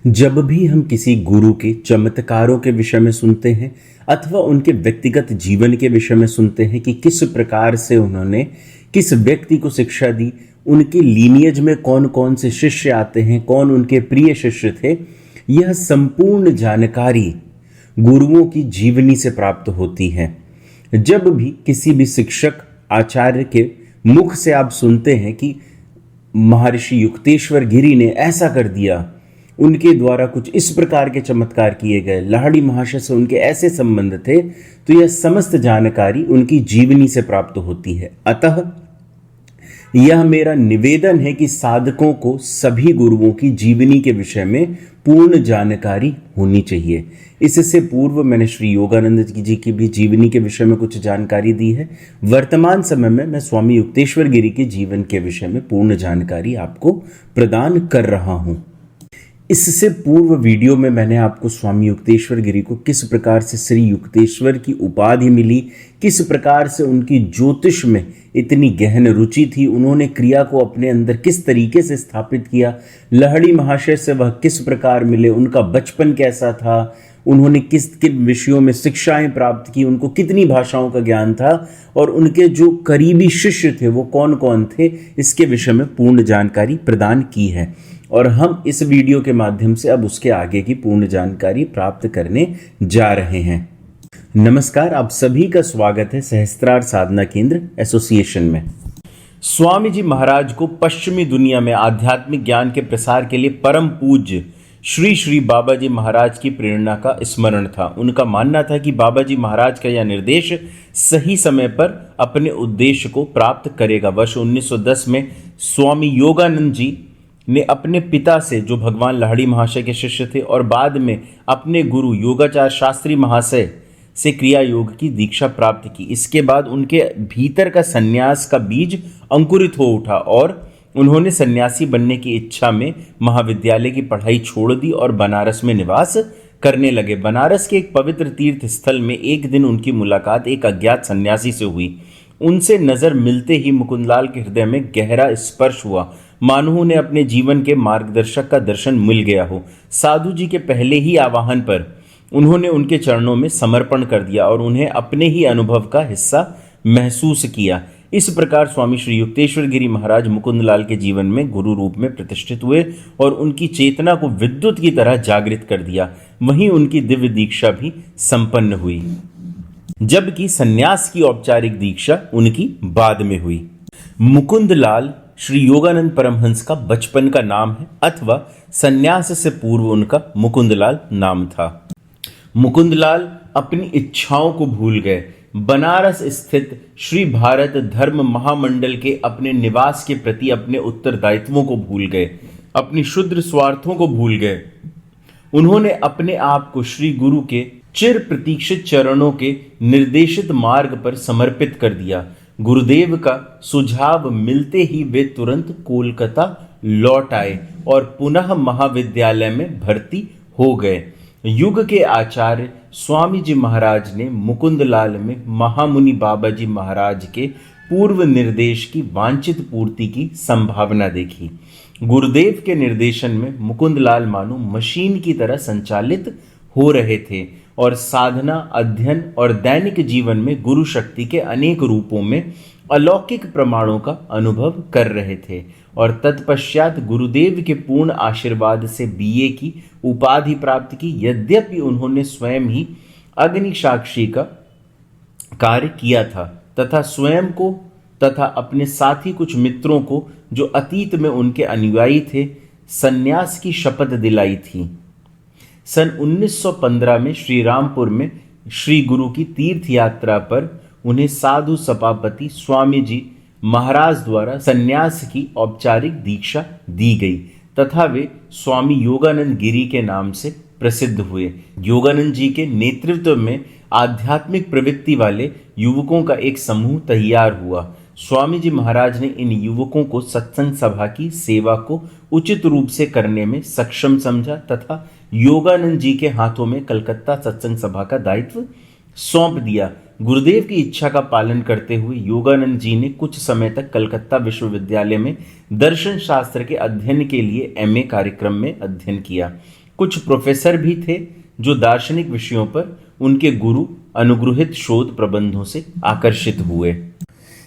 जब भी हम किसी गुरु के चमत्कारों के विषय में सुनते हैं अथवा उनके व्यक्तिगत जीवन के विषय में सुनते हैं कि किस प्रकार से उन्होंने किस व्यक्ति को शिक्षा दी, उनके लीनियज में कौन कौन से शिष्य आते हैं, कौन उनके प्रिय शिष्य थे, यह संपूर्ण जानकारी गुरुओं की जीवनी से प्राप्त होती है। जब भी किसी भी शिक्षक आचार्य के मुख से आप सुनते हैं कि महर्षि युक्तेश्वर गिरि ने ऐसा कर दिया, उनके द्वारा कुछ इस प्रकार के चमत्कार किए गए, लाहिड़ी महाशय से उनके ऐसे संबंध थे, तो यह समस्त जानकारी उनकी जीवनी से प्राप्त होती है। अतः यह मेरा निवेदन है कि साधकों को सभी गुरुओं की जीवनी के विषय में पूर्ण जानकारी होनी चाहिए। इससे पूर्व मैंने श्री योगानंद जी की भी जीवनी के विषय में कुछ जानकारी दी है। वर्तमान समय में मैं स्वामी युक्तेश्वर गिरि के जीवन के विषय में पूर्ण जानकारी आपको प्रदान कर रहा हूं। इससे पूर्व वीडियो में मैंने आपको स्वामी युक्तेश्वर गिरि को किस प्रकार से श्री युक्तेश्वर की उपाधि मिली, किस प्रकार से उनकी ज्योतिष में इतनी गहन रुचि थी, उन्होंने क्रिया को अपने अंदर किस तरीके से स्थापित किया, लाहिड़ी महाशय से वह किस प्रकार मिले, उनका बचपन कैसा था, उन्होंने किस किन विषयों में शिक्षाएं प्राप्त की, उनको कितनी भाषाओं का ज्ञान था और उनके जो करीबी शिष्य थे वो कौन कौन थे, इसके विषय में पूर्ण जानकारी प्रदान की है। और हम इस वीडियो के माध्यम से अब उसके आगे की पूर्ण जानकारी प्राप्त करने जा रहे हैं। नमस्कार, आप सभी का स्वागत है सहस्त्रार साधना केंद्र एसोसिएशन में। स्वामी जी महाराज को पश्चिमी दुनिया में आध्यात्मिक ज्ञान के प्रसार के लिए परम पूज्य श्री श्री बाबा जी महाराज की प्रेरणा का स्मरण था। उनका मानना था कि बाबा जी महाराज का यह निर्देश सही समय पर अपने उद्देश्य को प्राप्त करेगा। वर्ष 1910 में स्वामी योगानंद जी ने अपने पिता से, जो भगवान लाहिड़ी महाशय के शिष्य थे, और बाद में अपने गुरु योगाचार्य शास्त्री महाशय से क्रिया योग की दीक्षा प्राप्त की। इसके बाद उनके भीतर का सन्यास का बीज अंकुरित हो उठा और उन्होंने सन्यासी बनने की इच्छा में महाविद्यालय की पढ़ाई छोड़ दी और बनारस में निवास करने लगे। बनारस के एक पवित्र तीर्थ स्थल में एक दिन उनकी मुलाकात एक अज्ञात सन्यासी से हुई। उनसे नजर मिलते ही मुकुंदलाल के हृदय में गहरा स्पर्श हुआ, मानो उन्हें अपने जीवन के मार्गदर्शक का दर्शन मिल गया हो। साधु जी के पहले ही आवाहन पर उन्होंने उनके चरणों में समर्पण कर दिया और उन्हें अपने ही अनुभव का हिस्सा महसूस किया। इस प्रकार स्वामी श्री युक्तेश्वर गिरि महाराज मुकुंदलाल के जीवन में गुरु रूप में प्रतिष्ठित हुए और उनकी चेतना को विद्युत की तरह जागृत कर दिया। वहीं उनकी दिव्य दीक्षा भी संपन्न हुई, जबकि सन्यास की औपचारिक दीक्षा उनकी बाद में हुई। मुकुंदलाल श्री योगानंद परमहंस का बचपन का नाम है अथवा सन्यास से पूर्व उनका मुकुंदलाल नाम था। मुकुंदलाल अपनी इच्छाओं को भूल गए, बनारस स्थित श्री भारत धर्म महामंडल के अपने निवास के प्रति अपने उत्तरदायित्वों को भूल गए, अपनी क्षुद्र स्वार्थों को भूल गए। उन्होंने अपने आप को श्री गुरु के चिर प्रतीक्षित चरणों के निर्देशित मार्ग पर समर्पित कर दिया। गुरुदेव का सुझाव मिलते ही वे तुरंत कोलकाता लौट आए और पुनः महाविद्यालय में भर्ती हो गए। युग के आचार्य स्वामी जी महाराज ने मुकुंदलाल में महामुनि बाबा जी महाराज के पूर्व निर्देश की वांछित पूर्ति की संभावना देखी। गुरुदेव के निर्देशन में मुकुंदलाल मानो मशीन की तरह संचालित हो रहे थे और साधना, अध्ययन और दैनिक जीवन में गुरु शक्ति के अनेक रूपों में अलौकिक प्रमाणों का अनुभव कर रहे थे। और तत्पश्चात गुरुदेव के पूर्ण आशीर्वाद से बीए की उपाधि प्राप्त की। यद्यपि उन्होंने स्वयं ही अग्नि साक्षी का कार्य किया था तथा स्वयं को तथा अपने साथी कुछ मित्रों को, जो अतीत में उनके अनुयायी थे, सन्यास की शपथ दिलाई थी। सन 1915 में श्री रामपुर में श्री गुरु की तीर्थ यात्रा पर उन्हें साधु सभापति स्वामी जी महाराज द्वारा सन्यास की औपचारिक दीक्षा दी गई तथा वे स्वामी योगानंद गिरि के नाम से प्रसिद्ध हुए। योगानंद जी के नेतृत्व में आध्यात्मिक प्रवृत्ति वाले युवकों का एक समूह तैयार हुआ। स्वामी जी महाराज ने इन युवकों को सत्संग सभा की सेवा को उचित रूप से करने में सक्षम समझा तथा योगानंद जी के हाथों में कलकत्ता सत्संग सभा का दायित्व सौंप दिया। गुरुदेव की इच्छा का पालन करते हुए योगानंद जी ने कुछ समय तक कलकत्ता विश्वविद्यालय में दर्शन शास्त्र के अध्ययन के लिए एमए कार्यक्रम में अध्ययन किया। कुछ प्रोफेसर भी थे जो दार्शनिक विषयों पर उनके गुरु अनुगृहित शोध प्रबंधों से आकर्षित हुए।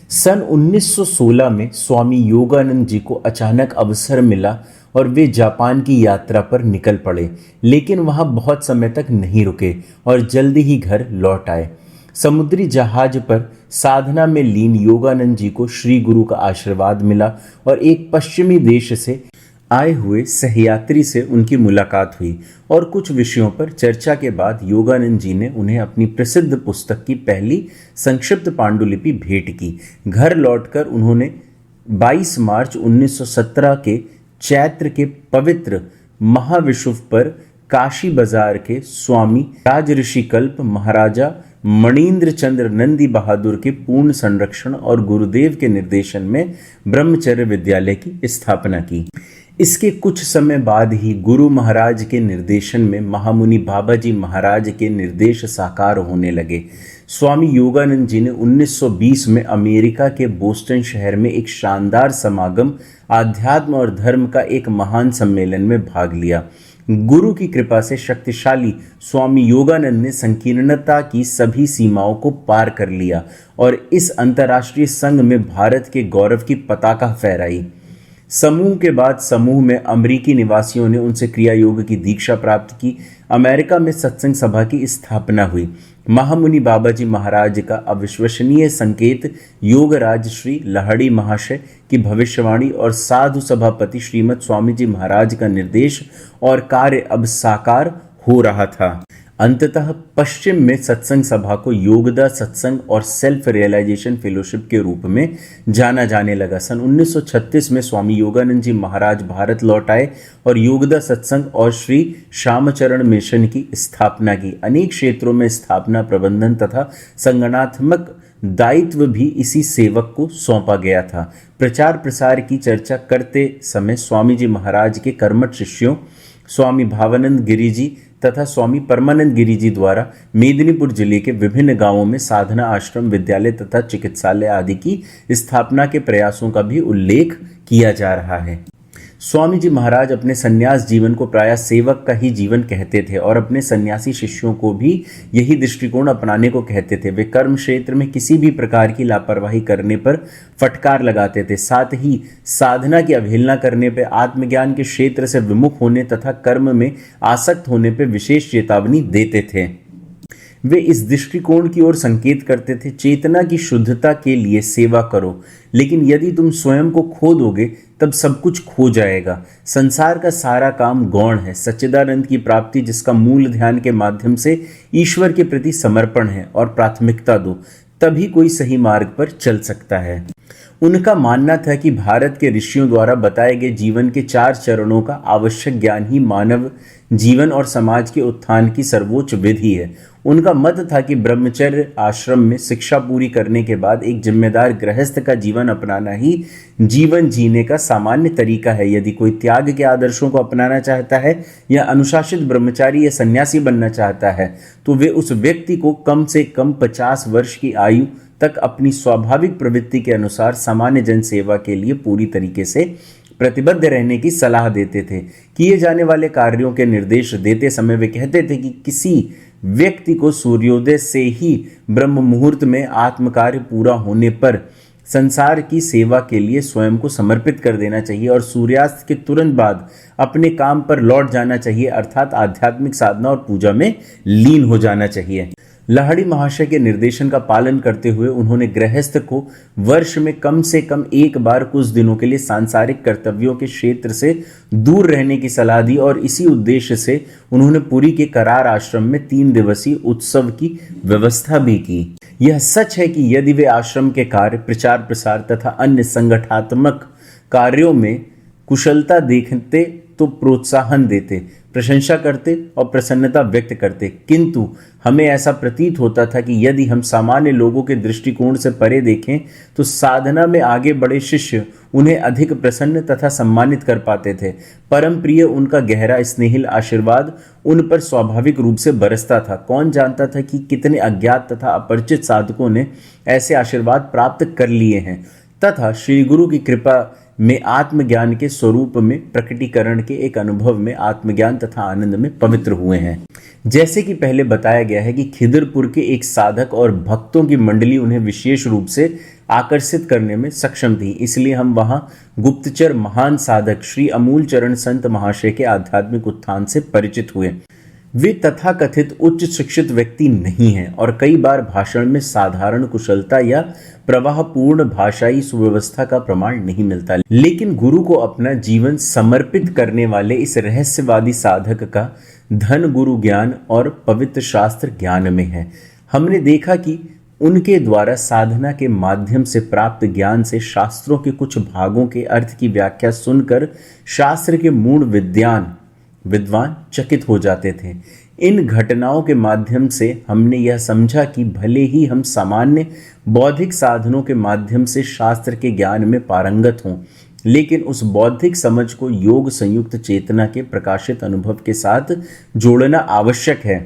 सन 1916 में स्वामी योगानंद जी को अचानक अवसर मिला और वे जापान की यात्रा पर निकल पड़े, लेकिन वहां बहुत समय तक नहीं रुके और जल्दी ही घर लौट आए। समुद्री जहाज पर साधना में लीन योगानंद जी को श्री गुरु का आशीर्वाद मिला और एक पश्चिमी देश से आए हुए सहयात्री से उनकी मुलाकात हुई और कुछ विषयों पर चर्चा के बाद योगानंद जी ने उन्हें अपनी प्रसिद्ध पुस्तक की पहली संक्षिप्त पांडुलिपि भेंट की। घर लौटकर उन्होंने 22 मार्च 1917 के चैत्र के पवित्र महाविषुव पर काशी बाजार के स्वामी राजऋषि कल्प महाराजा मणिंद्र चंद्र नंदी बहादुर के पूर्ण संरक्षण और गुरुदेव के निर्देशन में ब्रह्मचर्य विद्यालय की स्थापना की। इसके कुछ समय बाद ही गुरु महाराज के निर्देशन में महामुनि बाबाजी महाराज के निर्देश साकार होने लगे। स्वामी योगानंद जी ने 1920 में अमेरिका के बोस्टन शहर में एक शानदार समागम आध्यात्म और धर्म का एक महान सम्मेलन में भाग लिया। गुरु की कृपा से शक्तिशाली स्वामी योगानंद ने संकीर्णता की सभी सीमाओं को पार कर लिया और इस अंतर्राष्ट्रीय संघ में भारत के गौरव की पताका फहराई। समूह के बाद समूह में अमेरिकी निवासियों ने उनसे क्रिया योग की दीक्षा प्राप्त की। अमेरिका में सत्संग सभा की स्थापना हुई। महामुनि बाबाजी महाराज का अविश्वसनीय संकेत योगराज श्री लहड़ी महाशय की भविष्यवाणी और साधु सभापति श्रीमद स्वामी जी महाराज का निर्देश और कार्य अब साकार हो रहा था। अंततः पश्चिम में सत्संग सभा को योगदा सत्संग और सेल्फ रियलाइजेशन फेलोशिप के रूप में जाना जाने लगा। सन 1936 में स्वामी योगानंद जी महाराज भारत लौट आए और योगदा सत्संग और श्री श्यामचरण मिशन की स्थापना की। अनेक क्षेत्रों में स्थापना, प्रबंधन तथा संगठनात्मक दायित्व भी इसी सेवक को सौंपा गया था। प्रचार प्रसार की चर्चा करते समय स्वामी जी महाराज के कर्मठ शिष्यों स्वामी भावानंद गिरी जी तथा स्वामी परमानंद गिरी जी द्वारा मेदिनीपुर जिले के विभिन्न गांवों में साधना आश्रम, विद्यालय तथा चिकित्सालय आदि की स्थापना के प्रयासों का भी उल्लेख किया जा रहा है। स्वामी जी महाराज अपने संन्यास जीवन को प्रायः सेवक का ही जीवन कहते थे और अपने सन्यासी शिष्यों को भी यही दृष्टिकोण अपनाने को कहते थे। वे कर्म क्षेत्र में किसी भी प्रकार की लापरवाही करने पर फटकार लगाते थे। साथ ही साधना की अवहेलना करने पर, आत्मज्ञान के क्षेत्र से विमुख होने तथा कर्म में आसक्त होने पर विशेष चेतावनी देते थे। वे इस दृष्टिकोण की ओर संकेत करते थे, चेतना की शुद्धता के लिए सेवा करो, लेकिन यदि तुम स्वयं को खो दोगे तब सब कुछ खो जाएगा। संसार का सारा काम गौण है। सच्चिदानंद की प्राप्ति, जिसका मूल ध्यान के माध्यम से ईश्वर के प्रति समर्पण है, और प्राथमिकता दो, तभी कोई सही मार्ग पर चल सकता है। उनका मानना था कि भारत के ऋषियों द्वारा बताए गए जीवन के 4 चरणों का आवश्यक ज्ञान ही मानव जीवन और समाज के उत्थान की सर्वोच्च विधि है। उनका मत था कि ब्रह्मचर्य आश्रम में शिक्षा पूरी करने के बाद एक जिम्मेदार गृहस्थ का जीवन अपनाना ही जीवन जीने का सामान्य तरीका है। यदि कोई त्याग के आदर्शों को अपनाना चाहता है या अनुशासित ब्रह्मचारी या सन्यासी बनना चाहता है, तो वे उस व्यक्ति को कम से कम 50 वर्ष की आयु तक अपनी स्वाभाविक प्रवृत्ति के अनुसार सामान्य जन सेवा के लिए पूरी तरीके से प्रतिबद्ध रहने की सलाह देते थे। किए जाने वाले कार्यों के निर्देश देते समय वे कहते थे कि किसी व्यक्ति को सूर्योदय से ही ब्रह्म मुहूर्त में आत्मकार्य पूरा होने पर संसार की सेवा के लिए स्वयं को समर्पित कर देना चाहिए और सूर्यास्त के तुरंत बाद अपने काम पर लौट जाना चाहिए, अर्थात आध्यात्मिक साधना और पूजा में लीन हो जाना चाहिए। लहड़ी महाशय के निर्देशन का पालन करते हुए उन्होंने गृहस्थ को वर्ष में कम से कम एक बार कुछ दिनों के लिए सांसारिक कर्तव्यों के क्षेत्र से दूर रहने की सलाह दी और इसी उद्देश्य से उन्होंने पुरी के करार आश्रम में 3 दिवसीय उत्सव की व्यवस्था भी की। यह सच है कि यदि वे आश्रम के कार्य, प्रचार प्रसार तथा अन्य संगठनात्मक कार्यों में कुशलता देखते तो प्रोत्साहन देते, प्रशंसा करते और प्रसन्नता व्यक्त करते, किंतु हमें ऐसा प्रतीत होता था कि यदि हम सामान्य लोगों के दृष्टिकोण से परे देखें तो साधना में आगे बढ़े शिष्य उन्हें अधिक प्रसन्न तथा सम्मानित कर पाते थे। परम प्रिय उनका गहरा स्नेहिल आशीर्वाद उन पर स्वाभाविक रूप से बरसता था। कौन जानता था कि कितने अज्ञात तथा अपरिचित साधकों ने ऐसे आशीर्वाद प्राप्त कर लिए हैं तथा श्री गुरु की कृपा में आत्मज्ञान के स्वरूप में प्रकटीकरण के एक अनुभव में आत्मज्ञान तथा आनंद में पवित्र हुए हैं। जैसे कि पहले बताया गया है कि खिदरपुर के एक साधक और भक्तों की मंडली उन्हें विशेष रूप से आकर्षित करने में सक्षम थी, इसलिए हम वहां गुप्तचर महान साधक श्री अमूल चरण संत महाशय के आध्यात्मिक उत्थान से परिचित हुए। वे तथाकथित उच्च शिक्षित व्यक्ति नहीं हैं और कई बार भाषण में साधारण कुशलता या प्रवाहपूर्ण भाषाई सुव्यवस्था का प्रमाण नहीं मिलता, लेकिन गुरु को अपना जीवन समर्पित करने वाले इस रहस्यवादी साधक का धन गुरु ज्ञान और पवित्र शास्त्र ज्ञान में है। हमने देखा कि उनके द्वारा साधना के माध्यम से प्राप्त ज्ञान से शास्त्रों के कुछ भागों के अर्थ की व्याख्या सुनकर शास्त्र के मूल विद्वान चकित हो जाते थे। इन घटनाओं के माध्यम से हमने यह समझा कि भले ही हम सामान्य बौद्धिक साधनों के माध्यम से शास्त्र के ज्ञान में पारंगत हों, लेकिन उस बौद्धिक समझ को योग संयुक्त चेतना के प्रकाशित अनुभव के साथ जोड़ना आवश्यक है।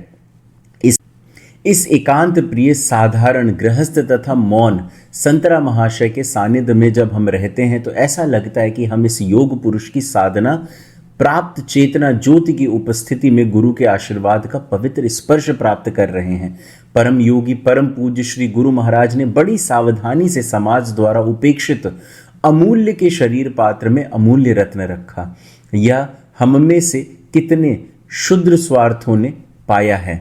इस एकांत प्रिय साधारण गृहस्थ तथा मौन संतरा महाशय के सानिध्य में जब हम रहते हैं तो ऐसा लगता है कि हम इस योग पुरुष की साधना प्राप्त चेतना ज्योति की उपस्थिति में गुरु के आशीर्वाद का पवित्र स्पर्श प्राप्त कर रहे हैं। परम योगी परम पूज्य श्री गुरु महाराज ने बड़ी सावधानी से समाज द्वारा उपेक्षित अमूल्य के शरीर पात्र में अमूल्य रत्न रखा। यह हम में से कितने क्षुद्र स्वार्थों ने पाया है।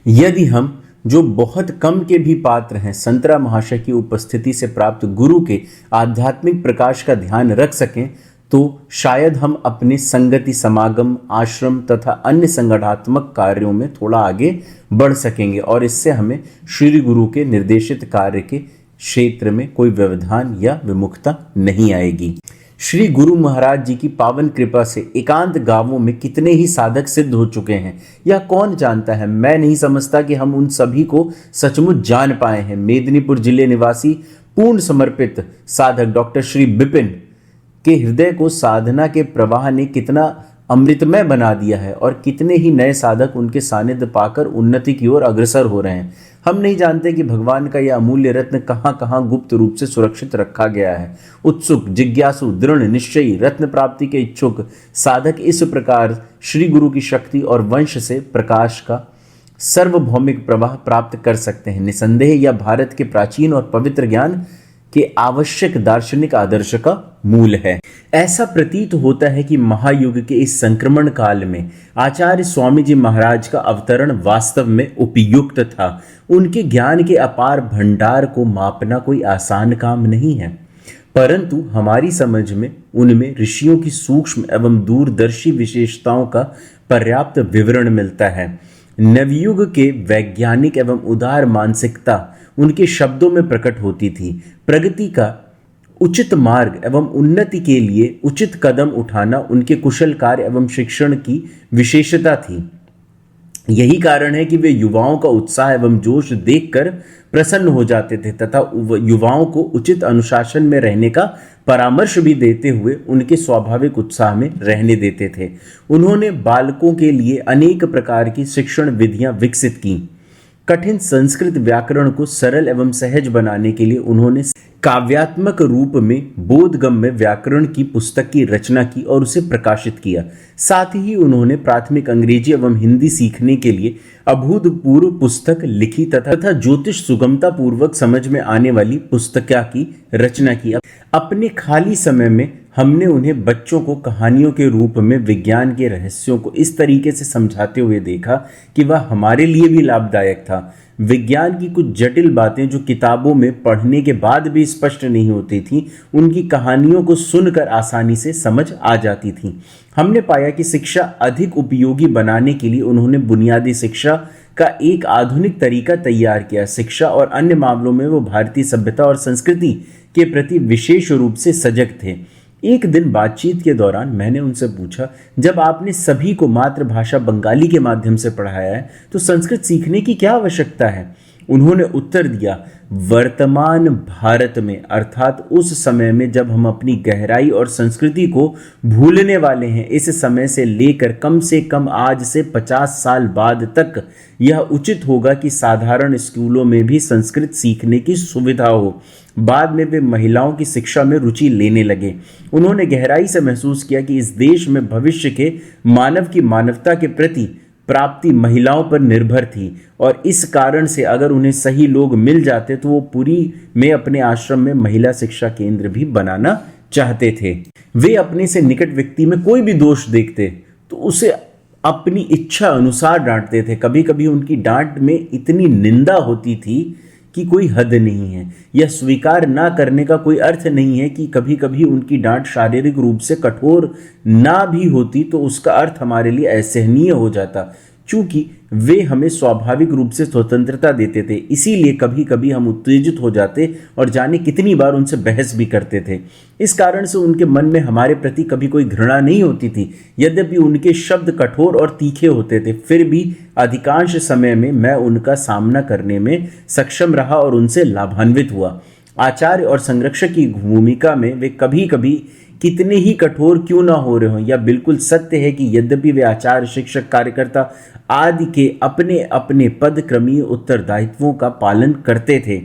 यदि हम जो बहुत कम के भी पात्र हैं संतरा महाशय की उपस्थिति से प्राप्त गुरु के आध्यात्मिक प्रकाश का ध्यान रख सकें तो शायद हम अपने संगति समागम आश्रम तथा अन्य संगठनात्मक कार्यों में थोड़ा आगे बढ़ सकेंगे और इससे हमें श्री गुरु के निर्देशित कार्य के क्षेत्र में कोई व्यवधान या विमुखता नहीं आएगी। श्री गुरु महाराज जी की पावन कृपा से एकांत गांवों में कितने ही साधक सिद्ध हो चुके हैं, यह कौन जानता है। मैं नहीं समझता कि हम उन सभी को सचमुच जान पाए हैं। मेदिनीपुर जिले निवासी पूर्ण समर्पित साधक डॉक्टर श्री विपिन के हृदय को साधना के प्रवाह ने कितना अमृतमय बना दिया है और कितने ही नए साधक उनके सानिध्य पाकर उन्नति की ओर अग्रसर हो रहे हैं। हम नहीं जानते कि भगवान का यह अमूल्य रत्न कहां कहां गुप्त रूप से सुरक्षित रखा गया है। उत्सुक जिज्ञासु दृढ़ निश्चयी रत्न प्राप्ति के इच्छुक साधक इस प्रकार श्री गुरु की शक्ति और वंश से प्रकाश का सार्वभौमिक प्रवाह प्राप्त कर सकते हैं। निसंदेह यह भारत के प्राचीन और पवित्र ज्ञान के आवश्यक दार्शनिक आदर्श का मूल है। ऐसा प्रतीत होता है कि महायुग के इस संक्रमण काल में आचार्य स्वामी जी महाराज का अवतरण वास्तव में उपयुक्त था। उनके ज्ञान के अपार भंडार को मापना कोई आसान काम नहीं है, परंतु हमारी समझ में उनमें ऋषियों की सूक्ष्म एवं दूरदर्शी विशेषताओं का पर्याप्त विवरण मिलता है। नवयुग के वैज्ञानिक एवं उदार मानसिकता उनके शब्दों में प्रकट होती थी। प्रगति का उचित मार्ग एवं उन्नति के लिए उचित कदम उठाना उनके कुशल कार्य एवं शिक्षण की विशेषता थी। यही कारण है कि वे युवाओं का उत्साह एवं जोश देखकर प्रसन्न हो जाते थे तथा युवाओं को उचित अनुशासन में रहने का परामर्श भी देते हुए उनके स्वाभाविक उत्साह में रहने देते थे। उन्होंने बालकों के लिए अनेक प्रकार की शिक्षण विधियां विकसित की। कठिन संस्कृत व्याकरण को सरल एवं सहज बनाने के लिए उन्होंने काव्यात्मक रूप में बोधगम्य व्याकरण की पुस्तक की रचना की और उसे प्रकाशित किया। साथ ही उन्होंने प्राथमिक अंग्रेजी एवं हिंदी सीखने के लिए अभूतपूर्व पुस्तक लिखी तथा ज्योतिष सुगमता पूर्वक समझ में आने वाली पुस्तिका की रचना की। अपने खाली समय में हमने उन्हें बच्चों को कहानियों के रूप में विज्ञान के रहस्यों को इस तरीके से समझाते हुए देखा कि वह हमारे लिए भी लाभदायक था। विज्ञान की कुछ जटिल बातें जो किताबों में पढ़ने के बाद भी स्पष्ट नहीं होती थी, उनकी कहानियों को सुनकर आसानी से समझ आ जाती थी। हमने पाया कि शिक्षा अधिक उपयोगी बनाने के लिए उन्होंने बुनियादी शिक्षा का एक आधुनिक तरीका तैयार किया। शिक्षा और अन्य मामलों में वो भारतीय सभ्यता और संस्कृति के प्रति विशेष रूप से सजग थे। एक दिन बातचीत के दौरान मैंने उनसे पूछा, जब आपने सभी को मातृभाषा बंगाली के माध्यम से पढ़ाया है तो संस्कृत सीखने की क्या आवश्यकता है? उन्होंने उत्तर दिया, वर्तमान भारत में अर्थात उस समय में जब हम अपनी गहराई और संस्कृति को भूलने वाले हैं, इस समय से लेकर कम से कम आज से 50 साल बाद तक यह उचित होगा कि साधारण स्कूलों में भी संस्कृत सीखने की सुविधा हो। बाद में वे महिलाओं की शिक्षा में रुचि लेने लगे। उन्होंने गहराई से महसूस किया कि इस देश में भविष्य के मानव की मानवता के प्रति प्राप्ति महिलाओं पर निर्भर थी, और इस कारण से अगर उन्हें सही लोग मिल जाते तो वो पुरी में अपने आश्रम में महिला शिक्षा केंद्र भी बनाना चाहते थे। वे अपने से निकट व्यक्ति में कोई भी दोष देखते तो उसे अपनी इच्छा अनुसार डांटते थे। कभी कभी उनकी डांट में इतनी निंदा होती थी कि कोई हद नहीं है। यह स्वीकार ना करने का कोई अर्थ नहीं है कि कभी कभी उनकी डांट शारीरिक रूप से कठोर ना भी होती तो उसका अर्थ हमारे लिए असहनीय हो जाता, चूंकि वे हमें स्वाभाविक रूप से स्वतंत्रता देते थे। इसीलिए कभी कभी हम उत्तेजित हो जाते और जाने कितनी बार उनसे बहस भी करते थे। इस कारण से उनके मन में हमारे प्रति कभी कोई घृणा नहीं होती थी। यद्यपि उनके शब्द कठोर और तीखे होते थे, फिर भी अधिकांश समय में मैं उनका सामना करने में सक्षम रहा और उनसे लाभान्वित हुआ। आचार्य और संरक्षक की भूमिका में वे कभी कभी कितने ही कठोर क्यों ना हो रहे हों, यह बिल्कुल सत्य है कि यद्यपि वे आचार्य, शिक्षक, कार्यकर्ता आदि के अपने अपने पद क्रमीय उत्तरदायित्वों का पालन करते थे,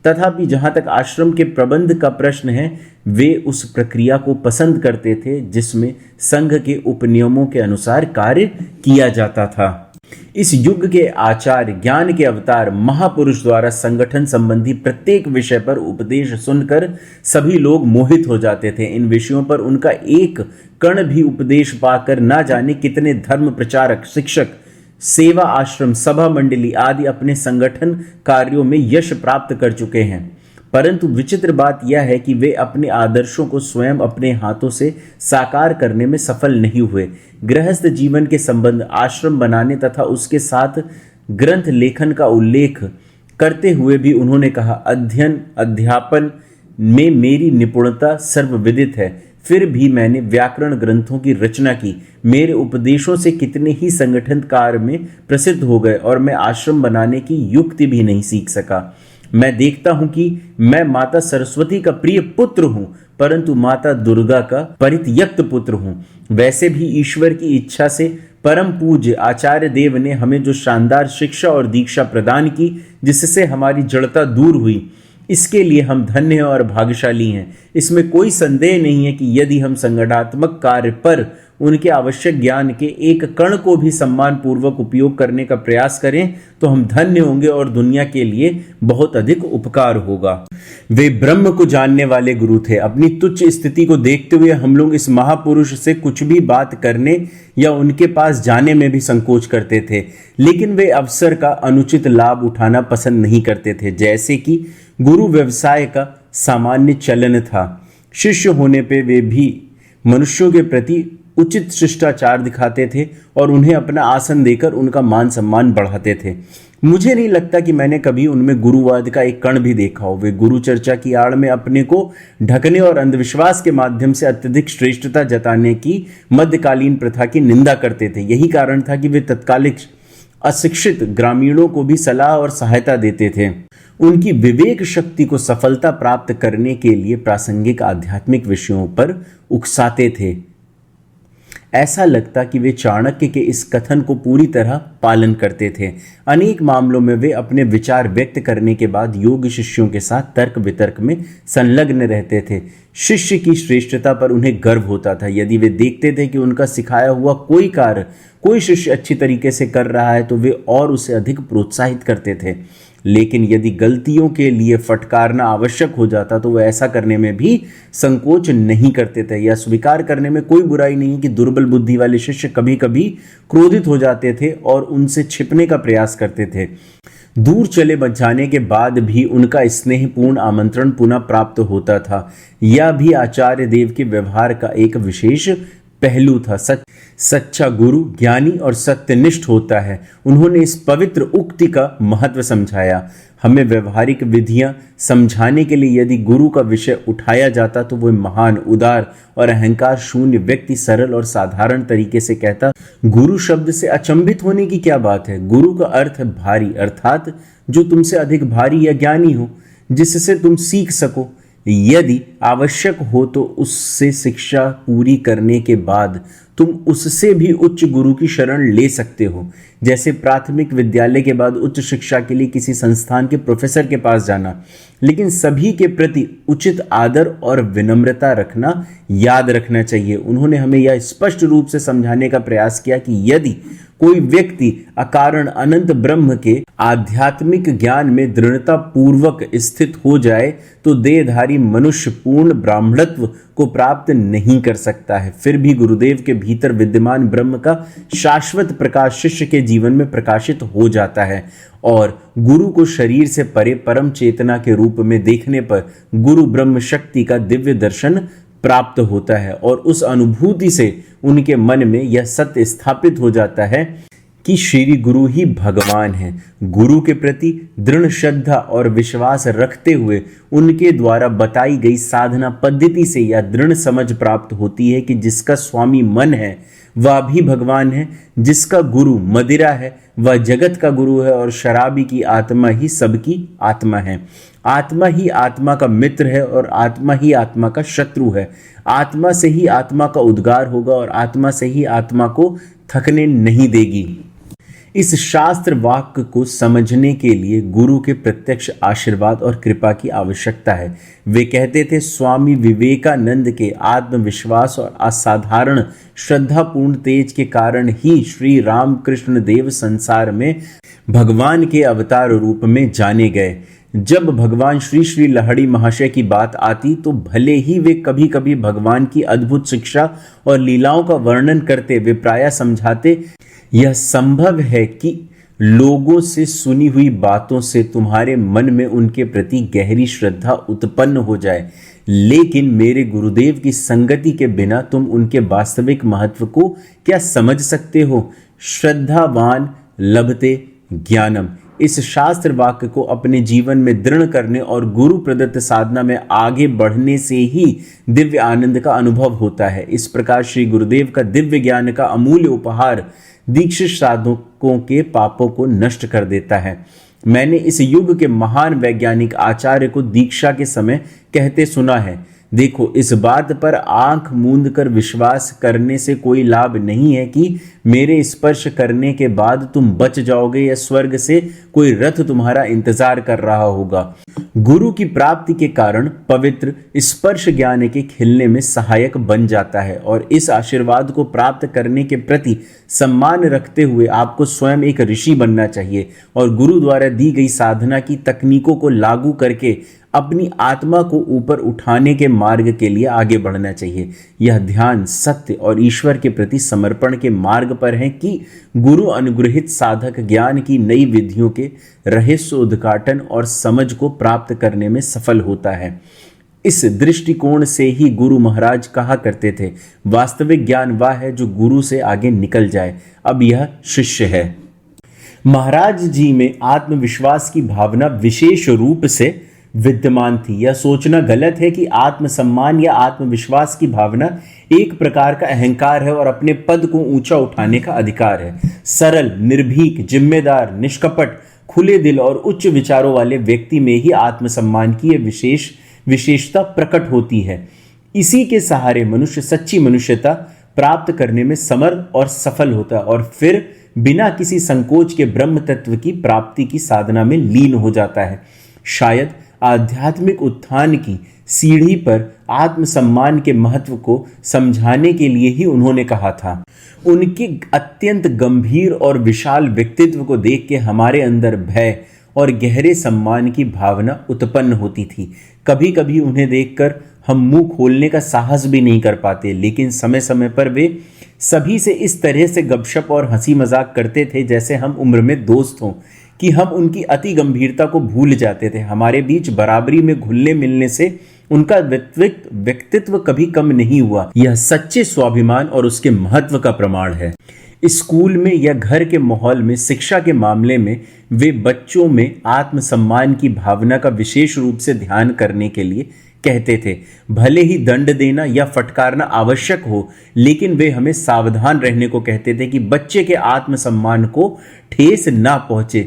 तथापि जहां तक आश्रम के प्रबंध का प्रश्न है, वे उस प्रक्रिया को पसंद करते थे जिसमें संघ के उपनियमों के अनुसार कार्य किया जाता था। इस युग के आचार्य, ज्ञान के अवतार, महापुरुष द्वारा संगठन संबंधी प्रत्येक विषय पर उपदेश सुनकर सभी लोग मोहित हो जाते थे। इन विषयों पर उनका एक कण भी उपदेश पाकर ना जाने कितने धर्म प्रचारक, शिक्षक, सेवा आश्रम, सभा मंडली आदि अपने संगठन कार्यों में यश प्राप्त कर चुके हैं। परंतु विचित्र बात यह है कि वे अपने आदर्शों को स्वयं अपने हाथों से साकार करने में सफल नहीं हुए। गृहस्थ जीवन के संबंध, आश्रम बनाने तथा उसके साथ ग्रंथ लेखन का उल्लेख करते हुए भी उन्होंने कहा, अध्ययन अध्यापन में मेरी निपुणता सर्वविदित है, फिर भी मैंने व्याकरण ग्रंथों की रचना की। मेरे उपदेशों से कितने ही संगठन कार्य में प्रसिद्ध हो गए और मैं आश्रम बनाने की युक्ति भी नहीं सीख सका। मैं देखता हूं कि मैं माता सरस्वती का प्रिय पुत्र हूं, परंतु माता दुर्गा का परित्यक्त पुत्र हूं। वैसे भी ईश्वर की इच्छा से परम पूज्य आचार्य देव ने हमें जो शानदार शिक्षा और दीक्षा प्रदान की, जिससे हमारी जड़ता दूर हुई, इसके लिए हम धन्य और भाग्यशाली हैं। इसमें कोई संदेह नहीं है कि यदि हम संगठनात्मक कार्य पर उनके आवश्यक ज्ञान के एक कण को भी सम्मान पूर्वक उपयोग करने का प्रयास करें तो हम धन्य होंगे और दुनिया के लिए बहुत अधिक उपकार होगा। वे ब्रह्म को जानने वाले गुरु थे। अपनी तुच्छ स्थिति को देखते हुए हम लोग इस महापुरुष से कुछ भी बात करने या उनके पास जाने में भी संकोच करते थे, लेकिन वे अवसर का अनुचित लाभ उठाना पसंद नहीं करते थे। जैसे कि गुरु व्यवसाय का सामान्य चलन था, शिष्य होने पे वे भी मनुष्यों के प्रति उचित शिष्टाचार दिखाते थे और उन्हें अपना आसन देकर उनका मान सम्मान बढ़ाते थे। मुझे नहीं लगता कि मैंने कभी उनमें गुरुवाद का एक कण भी देखा हो। वे गुरु चर्चा की आड़ में अपने को ढकने और अंधविश्वास के माध्यम से अत्यधिक श्रेष्ठता जताने की मध्यकालीन प्रथा की निंदा करते थे। यही कारण था कि वे तत्कालिक अशिक्षित ग्रामीणों को भी सलाह और सहायता देते थे। उनकी विवेक शक्ति को सफलता प्राप्त करने के लिए प्रासंगिक आध्यात्मिक विषयों पर उकसाते थे। ऐसा लगता कि वे चाणक्य के इस कथन को पूरी तरह पालन करते थे। अनेक मामलों में वे अपने विचार व्यक्त करने के बाद योग्य शिष्यों के साथ तर्क वितर्क में संलग्न रहते थे। शिष्य की श्रेष्ठता पर उन्हें गर्व होता था। यदि वे देखते थे कि उनका सिखाया हुआ कोई कार्य कोई शिष्य अच्छी तरीके से कर रहा है तो वे और उसे अधिक प्रोत्साहित करते थे। लेकिन यदि गलतियों के लिए फटकारना आवश्यक हो जाता तो वह ऐसा करने में भी संकोच नहीं करते थे। यह स्वीकार करने में कोई बुराई नहीं कि दुर्बल बुद्धि वाले शिष्य कभी कभी क्रोधित हो जाते थे और उनसे छिपने का प्रयास करते थे। दूर चले जाने के बाद भी उनका स्नेहपूर्ण आमंत्रण पुनः प्राप्त होता था। यह भी आचार्य देव के व्यवहार का एक विशेष पहलू था। सच्चा गुरु ज्ञानी और सत्यनिष्ठ होता है। उन्होंने इस पवित्र उक्ति का महत्व समझाया। हमें व्यवहारिक विधियां समझाने के लिए यदि गुरु का विषय उठाया जाता तो वह महान, उदार और अहंकार शून्य व्यक्ति सरल और साधारण तरीके से कहता, गुरु शब्द से अचंभित होने की क्या बात है। गुरु का अर्थ है भारी, अर्थात जो तुमसे अधिक भारी या ज्ञानी हो, जिससे तुम सीख सको। यदि आवश्यक हो तो उससे शिक्षा पूरी करने के बाद तुम उससे भी उच्च गुरु की शरण ले सकते हो। जैसे प्राथमिक विद्यालय के बाद उच्च शिक्षा के लिए किसी संस्थान के प्रोफेसर के पास जाना, लेकिन सभी के प्रति उचित आदर और विनम्रता रखना याद रखना चाहिए। उन्होंने हमें यह स्पष्ट रूप से समझाने का प्रयास किया कि यदि कोई व्यक्ति अकारण अनंत ब्रह्म के आध्यात्मिक ज्ञान में दृढ़ता पूर्वक स्थित हो जाए तो देहधारी मनुष्य पूर्ण ब्राह्मणत्व को प्राप्त नहीं कर सकता है। फिर भी गुरुदेव के भीतर विद्यमान ब्रह्म का शाश्वत प्रकाश शिष्य के जीवन में प्रकाशित हो जाता है और गुरु को शरीर से परे परम चेतना के रूप में देखने पर गुरु ब्रह्म शक्ति का दिव्य दर्शन प्राप्त होता है और उस अनुभूति से उनके मन में यह सत्य स्थापित हो जाता है कि श्री गुरु ही भगवान है। गुरु के प्रति दृढ़ श्रद्धा और विश्वास रखते हुए उनके द्वारा बताई गई साधना पद्धति से यह दृढ़ समझ प्राप्त होती है कि जिसका स्वामी मन है वह भी भगवान है, जिसका गुरु मदिरा है वह जगत का गुरु है और शराबी की आत्मा ही सबकी आत्मा है। आत्मा ही आत्मा का मित्र है और आत्मा ही आत्मा का शत्रु है। आत्मा से ही आत्मा का उद्गार होगा और आत्मा से ही आत्मा को थकने नहीं देगी। इस शास्त्र वाक्य को समझने के लिए गुरु के प्रत्यक्ष आशीर्वाद और कृपा की आवश्यकता है। वे कहते थे, स्वामी विवेकानंद के आत्मविश्वास और असाधारण श्रद्धापूर्ण तेज के कारण ही श्री रामकृष्ण देव संसार में भगवान के अवतार रूप में जाने गए। जब भगवान श्री श्री लहड़ी महाशय की बात आती तो भले ही वे कभी कभी भगवान की अद्भुत शिक्षा और लीलाओं का वर्णन करते, वे प्रायः समझाते, यह संभव है कि लोगों से सुनी हुई बातों से तुम्हारे मन में उनके प्रति गहरी श्रद्धा उत्पन्न हो जाए, लेकिन मेरे गुरुदेव की संगति के बिना तुम उनके वास्तविक महत्व को क्या समझ सकते हो। श्रद्धावान लभते ज्ञानम। इस शास्त्र वाक्य को अपने जीवन में दृढ़ करने और गुरु प्रदत्त साधना में आगे बढ़ने से ही दिव्य आनंद का अनुभव होता है। इस प्रकार श्री गुरुदेव का दिव्य ज्ञान का अमूल्य उपहार दीक्षित साधकों के पापों को नष्ट कर देता है। मैंने इस युग के महान वैज्ञानिक आचार्य को दीक्षा के समय कहते सुना है, देखो, इस बात पर आंख मूंद कर विश्वास करने से कोई लाभ नहीं है कि मेरे स्पर्श करने के बाद तुम बच जाओगे या स्वर्ग से कोई रथ तुम्हारा इंतजार कर रहा होगा। गुरु की प्राप्ति के कारण पवित्र स्पर्श ज्ञान के खिलने में सहायक बन जाता है और इस आशीर्वाद को प्राप्त करने के प्रति सम्मान रखते हुए आपको स्वयं एक ऋषि बनना चाहिए और गुरु द्वारा दी गई साधना की तकनीकों को लागू करके अपनी आत्मा को ऊपर उठाने के मार्ग के लिए आगे बढ़ना चाहिए। यह ध्यान सत्य और ईश्वर के प्रति समर्पण के मार्ग पर है कि गुरु अनुग्रहित साधक ज्ञान की नई विधियों के रहस्य उद्घाटन और समझ को प्राप्त करने में सफल होता है। इस दृष्टिकोण से ही गुरु महाराज कहा करते थे, वास्तविक ज्ञान वह है जो गुरु से आगे निकल जाए। अब यह शिष्य है। महाराज जी में आत्मविश्वास की भावना विशेष रूप से विद्यमान थी। यह सोचना गलत है कि आत्मसम्मान या आत्मविश्वास की भावना एक प्रकार का अहंकार है और अपने पद को ऊंचा उठाने का अधिकार है। सरल, निर्भीक, जिम्मेदार, निष्कपट, खुले दिल और उच्च विचारों वाले व्यक्ति में ही आत्मसम्मान की यह विशेषता प्रकट होती है। इसी के सहारे मनुष्य सच्ची मनुष्यता प्राप्त करने में समर्थ और सफल होता है और फिर बिना किसी संकोच के ब्रह्म तत्व की प्राप्ति की साधना में लीन हो जाता है। शायद आध्यात्मिक उत्थान की सीढ़ी पर आत्मसम्मान के महत्व को समझाने के लिए ही उन्होंने कहा था। उनके अत्यंत गंभीर और विशाल व्यक्तित्व को देख के हमारे अंदर भय और गहरे सम्मान की भावना उत्पन्न होती थी। कभी कभी उन्हें देखकर हम मुंह खोलने का साहस भी नहीं कर पाते, लेकिन समय समय पर वे सभी से इस तरह से गपशप और हंसी मजाक करते थे जैसे हम उम्र में दोस्त हों, कि हम उनकी अति गंभीरता को भूल जाते थे। हमारे बीच बराबरी में घुलने मिलने से उनका व्यक्तित्व कभी कम नहीं हुआ। यह सच्चे स्वाभिमान और उसके महत्व का प्रमाण है। स्कूल में या घर के माहौल में शिक्षा के मामले में वे बच्चों में आत्मसम्मान की भावना का विशेष रूप से ध्यान करने के लिए कहते थे। भले ही दंड देना या फटकारना आवश्यक हो, लेकिन वे हमें सावधान रहने को कहते थे कि बच्चे के आत्मसम्मान को ठेस ना पहुंचे,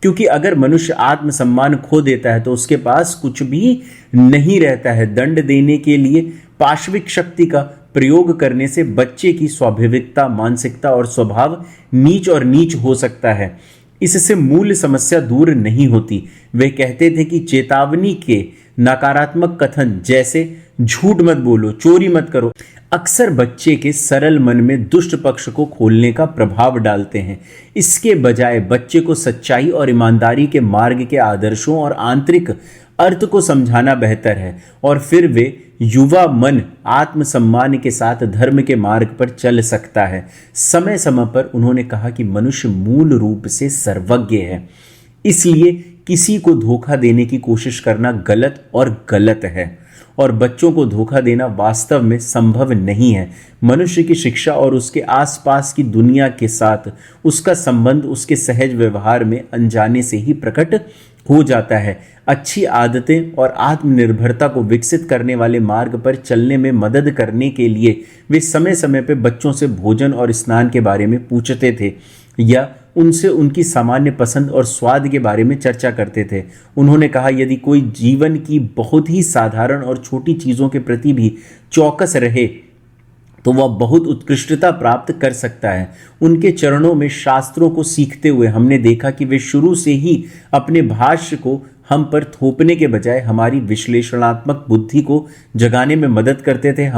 क्योंकि अगर मनुष्य आत्मसम्मान खो देता है तो उसके पास कुछ भी नहीं रहता है। दंड देने के लिए पाशविक शक्ति का प्रयोग करने से बच्चे की स्वाभाविकता, मानसिकता और स्वभाव नीच और नीच हो सकता है। इससे मूल समस्या दूर नहीं होती। वे कहते थे कि चेतावनी के नकारात्मक कथन जैसे झूठ मत बोलो, चोरी मत करो, अक्सर बच्चे के सरल मन में दुष्ट पक्ष को खोलने का प्रभाव डालते हैं। इसके बजाय बच्चे को सच्चाई और ईमानदारी के मार्ग के आदर्शों और आंतरिक अर्थ को समझाना बेहतर है, और फिर वे युवा मन आत्मसम्मान के साथ धर्म के मार्ग पर चल सकता है। समय समय पर उन्होंने कहा कि मनुष्य मूल रूप से सर्वज्ञ है, इसलिए किसी को धोखा देने की कोशिश करना गलत है और बच्चों को धोखा देना वास्तव में संभव नहीं है। मनुष्य की शिक्षा और उसके आसपास की दुनिया के साथ उसका संबंध उसके सहज व्यवहार में अनजाने से ही प्रकट हो जाता है। अच्छी आदतें और आत्मनिर्भरता को विकसित करने वाले मार्ग पर चलने में मदद करने के लिए वे समय समय पर बच्चों से भोजन और स्नान के बारे में पूछते थे या उनसे उनकी सामान्य पसंद और स्वाद के बारे में चर्चा करते थे। उन्होंने कहा, यदि कोई जीवन की बहुत ही साधारण और छोटी चीज़ों के प्रति भी चौकस रहे तो वह बहुत उत्कृष्टता प्राप्त कर सकता है। उनके चरणों में शास्त्रों को सीखते हुए हमने देखा कि वे शुरू से ही अपने भाष्य को हम पर थोपने के बजाय हमारी विश्लेषणात्मक बुद्धि को जगाने में मदद करते थे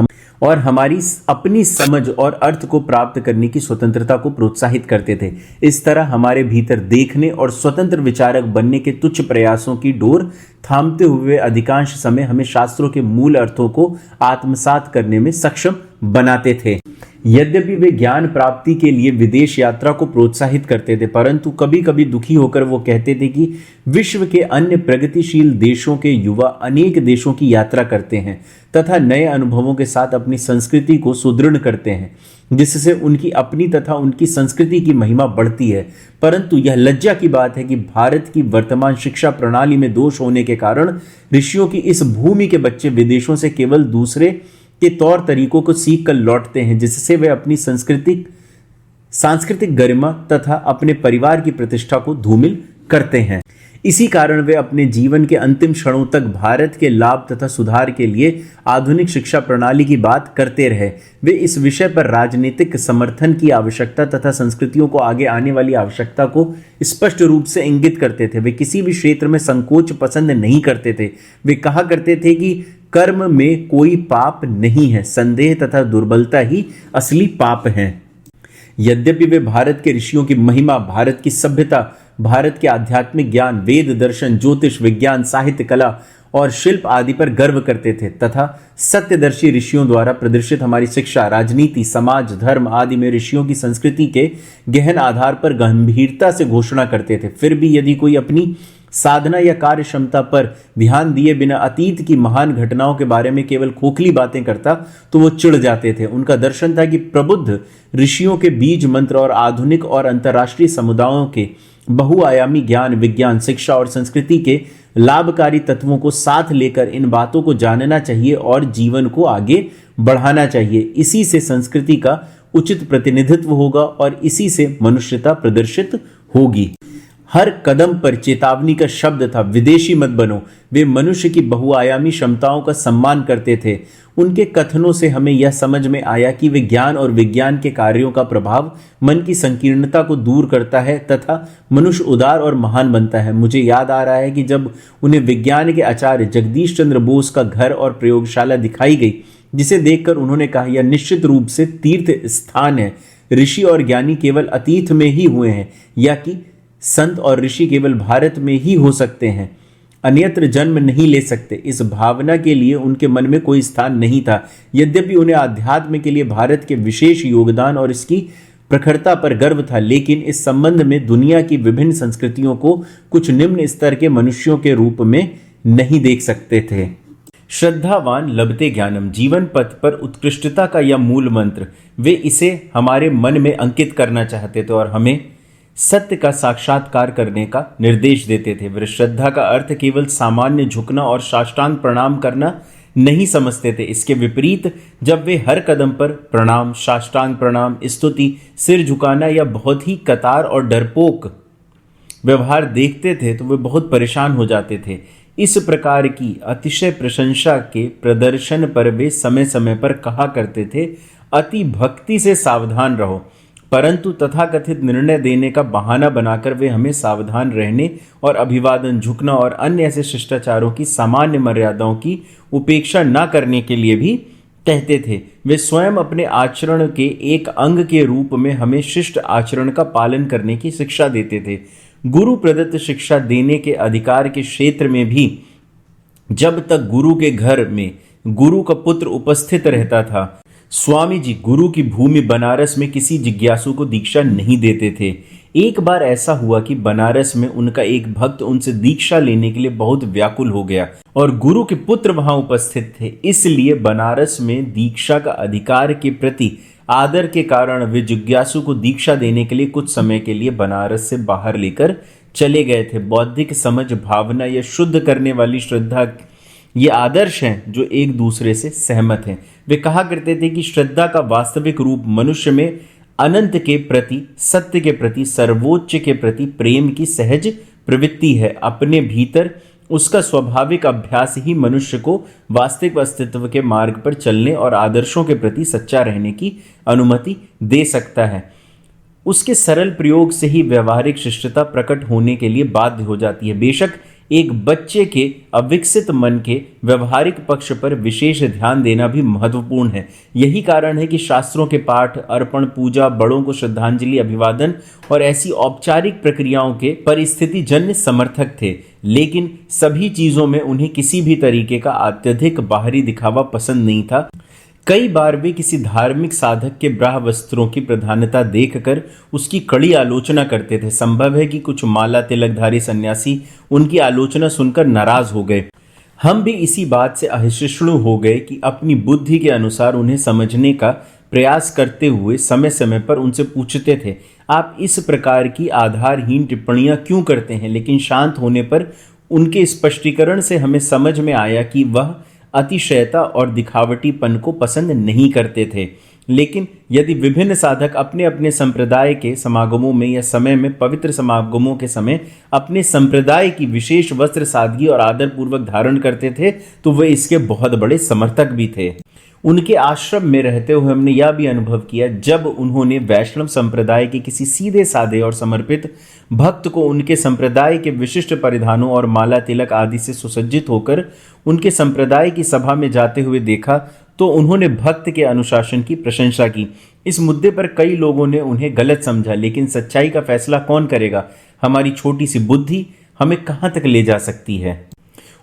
और हमारी अपनी समझ और अर्थ को प्राप्त करने की स्वतंत्रता को प्रोत्साहित करते थे। इस तरह हमारे भीतर देखने और स्वतंत्र विचारक बनने के तुच्छ प्रयासों की डोर थामते हुए अधिकांश समय हमें शास्त्रों के मूल अर्थों को आत्मसात करने में सक्षम बनाते थे। यद्यपि वे ज्ञान प्राप्ति के लिए विदेश यात्रा को प्रोत्साहित करते थे, परंतु कभी कभी दुखी होकर वो कहते थे कि विश्व के अन्य प्रगतिशील देशों के युवा अनेक देशों की यात्रा करते हैं तथा नए अनुभवों के साथ अपनी संस्कृति को सुदृढ़ करते हैं, जिससे उनकी अपनी तथा उनकी संस्कृति की महिमा बढ़ती है। परंतु यह लज्जा की बात है कि भारत की वर्तमान शिक्षा प्रणाली में दोष होने के कारण ऋषियों की इस भूमि के बच्चे विदेशों से केवल दूसरे के तौर तरीकों को सीख कर लौटते हैं, जिससे वे अपनी सांस्कृतिक गरिमा तथा अपने परिवार की प्रतिष्ठा को धूमिल करते हैं। इसी कारण वे अपने जीवन के अंतिम क्षणों तक भारत के लाभ तथा सुधार के लिए आधुनिक शिक्षा प्रणाली की बात करते रहे। वे इस विषय पर राजनीतिक समर्थन की आवश्यकता तथा संस्कृतियों को आगे आने वाली आवश्यकता को स्पष्ट रूप से इंगित करते थे। वे किसी भी क्षेत्र में संकोच पसंद नहीं करते थे। वे कहा करते थे कि कर्म में कोई पाप नहीं है, संदेह तथा दुर्बलता ही असली पाप है। यद्यपि वे भारत के ऋषियों की महिमा, भारत की सभ्यता, भारत के आध्यात्मिक ज्ञान, वेद, दर्शन, ज्योतिष, विज्ञान, साहित्य, कला और शिल्प आदि पर गर्व करते थे तथा सत्यदर्शी ऋषियों द्वारा प्रदर्शित हमारी शिक्षा, राजनीति, समाज, धर्म आदि में ऋषियों की संस्कृति के गहन आधार पर गंभीरता से घोषणा करते थे। फिर भी यदि कोई अपनी साधना या कार्य क्षमता पर ध्यान दिए बिना अतीत की महान घटनाओं के बारे में केवल खोखली बातें करता तो वो चिढ़ जाते थे। उनका दर्शन था कि प्रबुद्ध ऋषियों के बीज मंत्र और आधुनिक और अंतर्राष्ट्रीय समुदायों के बहुआयामी ज्ञान, विज्ञान, शिक्षा और संस्कृति के लाभकारी तत्वों को साथ लेकर इन बातों को जानना चाहिए और जीवन को आगे बढ़ाना चाहिए। इसी से संस्कृति का उचित प्रतिनिधित्व होगा और इसी से मनुष्यता प्रदर्शित होगी। हर कदम पर चेतावनी का शब्द था, विदेशी मत बनो। वे मनुष्य की बहुआयामी क्षमताओं का सम्मान करते थे। उनके कथनों से हमें यह समझ में आया कि विज्ञान और विज्ञान के कार्यों का प्रभाव मन की संकीर्णता को दूर करता है तथा मनुष्य उदार और महान बनता है। मुझे याद आ रहा है कि जब उन्हें विज्ञान के आचार्य जगदीश चंद्र बोस का घर और प्रयोगशाला दिखाई गई, जिसे देखकर उन्होंने कहा, यह निश्चित रूप से तीर्थ स्थान है। ऋषि और ज्ञानी केवल अतीत में ही हुए हैं, या कि संत और ऋषि केवल भारत में ही हो सकते हैं, अन्यत्र जन्म नहीं ले सकते। इस भावना के लिए उनके मन में कोई स्थान नहीं था। यद्यपि उन्हें आध्यात्म के लिए भारत के विशेष योगदान और इसकी प्रखरता पर गर्व था, लेकिन इस संबंध में दुनिया की विभिन्न संस्कृतियों को कुछ निम्न स्तर के मनुष्यों के रूप में नहीं देख सकते थे। श्रद्धावान लभते ज्ञानम, जीवन पथ पर उत्कृष्टता का यह मूल मंत्र, वे इसे हमारे मन में अंकित करना चाहते थे और हमें सत्य का साक्षात्कार करने का निर्देश देते थे। वे श्रद्धा का अर्थ केवल सामान्य झुकना और साष्टांग प्रणाम करना नहीं समझते थे। इसके विपरीत जब वे हर कदम पर प्रणाम, साष्टांग प्रणाम, स्तुति, सिर झुकाना या बहुत ही कतार और डरपोक व्यवहार देखते थे तो वे बहुत परेशान हो जाते थे। इस प्रकार की अतिशय प्रशंसा के प्रदर्शन पर वे समय समय पर कहा करते थे, अति भक्ति से सावधान रहो। परंतु तथाकथित निर्णय देने का बहाना बनाकर वे हमें सावधान रहने और अभिवादन, झुकना और अन्य ऐसे शिष्टाचारों की सामान्य मर्यादाओं की उपेक्षा न करने के लिए भी कहते थे। वे स्वयं अपने आचरण के एक अंग के रूप में हमें शिष्ट आचरण का पालन करने की शिक्षा देते थे। गुरु प्रदत्त शिक्षा देने के अधिकार के क्षेत्र में भी जब तक गुरु के घर में गुरु का पुत्र उपस्थित रहता था, स्वामी जी गुरु की भूमि बनारस में किसी जिज्ञासु को दीक्षा नहीं देते थे। एक बार ऐसा हुआ कि बनारस में उनका एक भक्त उनसे दीक्षा लेने के लिए बहुत व्याकुल हो गया और गुरु के पुत्र वहां उपस्थित थे, इसलिए बनारस में दीक्षा का अधिकार के प्रति आदर के कारण वे जिज्ञासु को दीक्षा देने के लिए कुछ समय के लिए बनारस से बाहर लेकर चले गए थे। बौद्धिक समझ, भावना या शुद्ध करने वाली श्रद्धा, ये आदर्श हैं जो एक दूसरे से सहमत हैं। वे कहा करते थे कि श्रद्धा का वास्तविक रूप मनुष्य में अनंत के प्रति, सत्य के प्रति, सर्वोच्च के प्रति प्रेम की सहज प्रवृत्ति है। अपने भीतर उसका स्वाभाविक अभ्यास ही मनुष्य को वास्तविक अस्तित्व के मार्ग पर चलने और आदर्शों के प्रति सच्चा रहने की अनुमति दे सकता है। उसके सरल प्रयोग से ही व्यवहारिक शिष्टता प्रकट होने के लिए बाध्य हो जाती है। बेशक एक बच्चे के अविकसित मन के व्यवहारिक पक्ष पर विशेष ध्यान देना भी महत्वपूर्ण है। यही कारण है कि शास्त्रों के पाठ, अर्पण, पूजा, बड़ों को श्रद्धांजलि, अभिवादन और ऐसी औपचारिक प्रक्रियाओं के परिस्थिति जन्य समर्थक थे, लेकिन सभी चीजों में उन्हें किसी भी तरीके का अत्यधिक बाहरी दिखावा पसंद नहीं था। कई बार वे किसी धार्मिक साधक के ब्राह्य वस्त्रों की प्रधानता देखकर उसकी कड़ी आलोचना करते थे। संभव है कि कुछ माला तिलकधारी सन्यासी उनकी आलोचना सुनकर नाराज हो गए। हम भी इसी बात से अहिष्णु हो गए कि अपनी बुद्धि के अनुसार उन्हें समझने का प्रयास करते हुए समय समय पर उनसे पूछते थे, आप इस प्रकार की आधारहीन टिप्पणियां क्यों करते हैं? लेकिन शांत होने पर उनके स्पष्टीकरण से हमें समझ में आया कि वह अतिशयता और दिखावटीपन को पसंद नहीं करते थे। लेकिन यदि विभिन्न साधक अपने अपने संप्रदाय के समागमों में या समय में, पवित्र समागमों के समय अपने संप्रदाय की विशेष वस्त्र सादगी और आदर पूर्वक धारण करते थे, तो वे इसके बहुत बड़े समर्थक भी थे। उनके आश्रम में रहते हुए हमने यह भी अनुभव किया, जब उन्होंने वैष्णव संप्रदाय के किसी सीधे साधे और समर्पित भक्त को उनके संप्रदाय के विशिष्ट परिधानों और माला तिलक आदि से सुसज्जित होकर उनके संप्रदाय की सभा में जाते हुए देखा, तो उन्होंने भक्त के अनुशासन की प्रशंसा की। इस मुद्दे पर कई लोगों ने उन्हें गलत समझा, लेकिन सच्चाई का फैसला कौन करेगा? हमारी छोटी सी बुद्धि हमें कहाँ तक ले जा सकती है?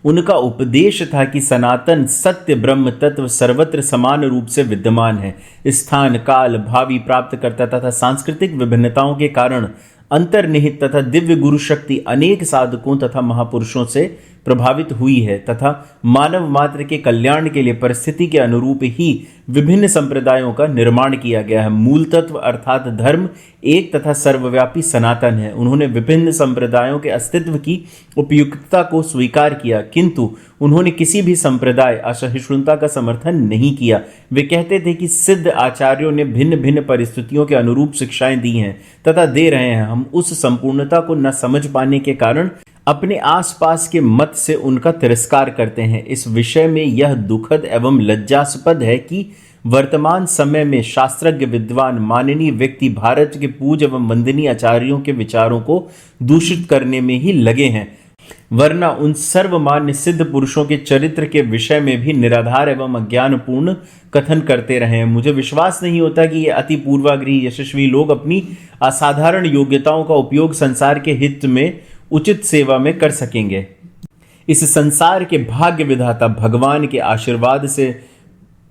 उनका उपदेश था कि सनातन सत्य ब्रह्म तत्व सर्वत्र समान रूप से विद्यमान है। स्थान, काल, भावी, प्राप्तकर्ता तथा सांस्कृतिक विभिन्नताओं के कारण अंतर्निहित तथा दिव्य गुरु शक्ति अनेक साधकों तथा महापुरुषों से प्रभावित हुई है तथा मानव मात्र के कल्याण के लिए परिस्थिति के अनुरूप ही विभिन्न संप्रदायों का निर्माण किया गया है। मूल तत्व अर्थात धर्म एक तथा सर्वव्यापी सनातन है। उन्होंने विभिन्न संप्रदायों के अस्तित्व की उपयुक्तता को स्वीकार किया, किंतु उन्होंने किसी भी संप्रदाय असहिष्णुता का समर्थन नहीं किया। वे कहते थे कि सिद्ध आचार्यों ने भिन्न भिन्न परिस्थितियों के अनुरूप शिक्षाएं दी हैं तथा दे रहे हैं। हम उस संपूर्णता को न समझ पाने के कारण अपने आसपास के मत से उनका तिरस्कार करते हैं। इस विषय में यह दुखद एवं लज्जास्पद है कि वर्तमान समय में शास्त्रज्ञ, विद्वान, माननीय व्यक्ति भारत के पूज्य एवं वंदनीय आचार्यों के विचारों को दूषित करने में ही लगे हैं, वरना उन सर्वमान्य सिद्ध पुरुषों के चरित्र के विषय में भी निराधार एवं अज्ञानपूर्ण कथन करते रहे हैं। मुझे विश्वास नहीं होता कि ये अति पूर्वाग्रही यशस्वी लोग अपनी असाधारण योग्यताओं का उपयोग संसार के हित में उचित सेवा में कर सकेंगे। इस संसार के भाग्य विधाता भगवान के आशीर्वाद से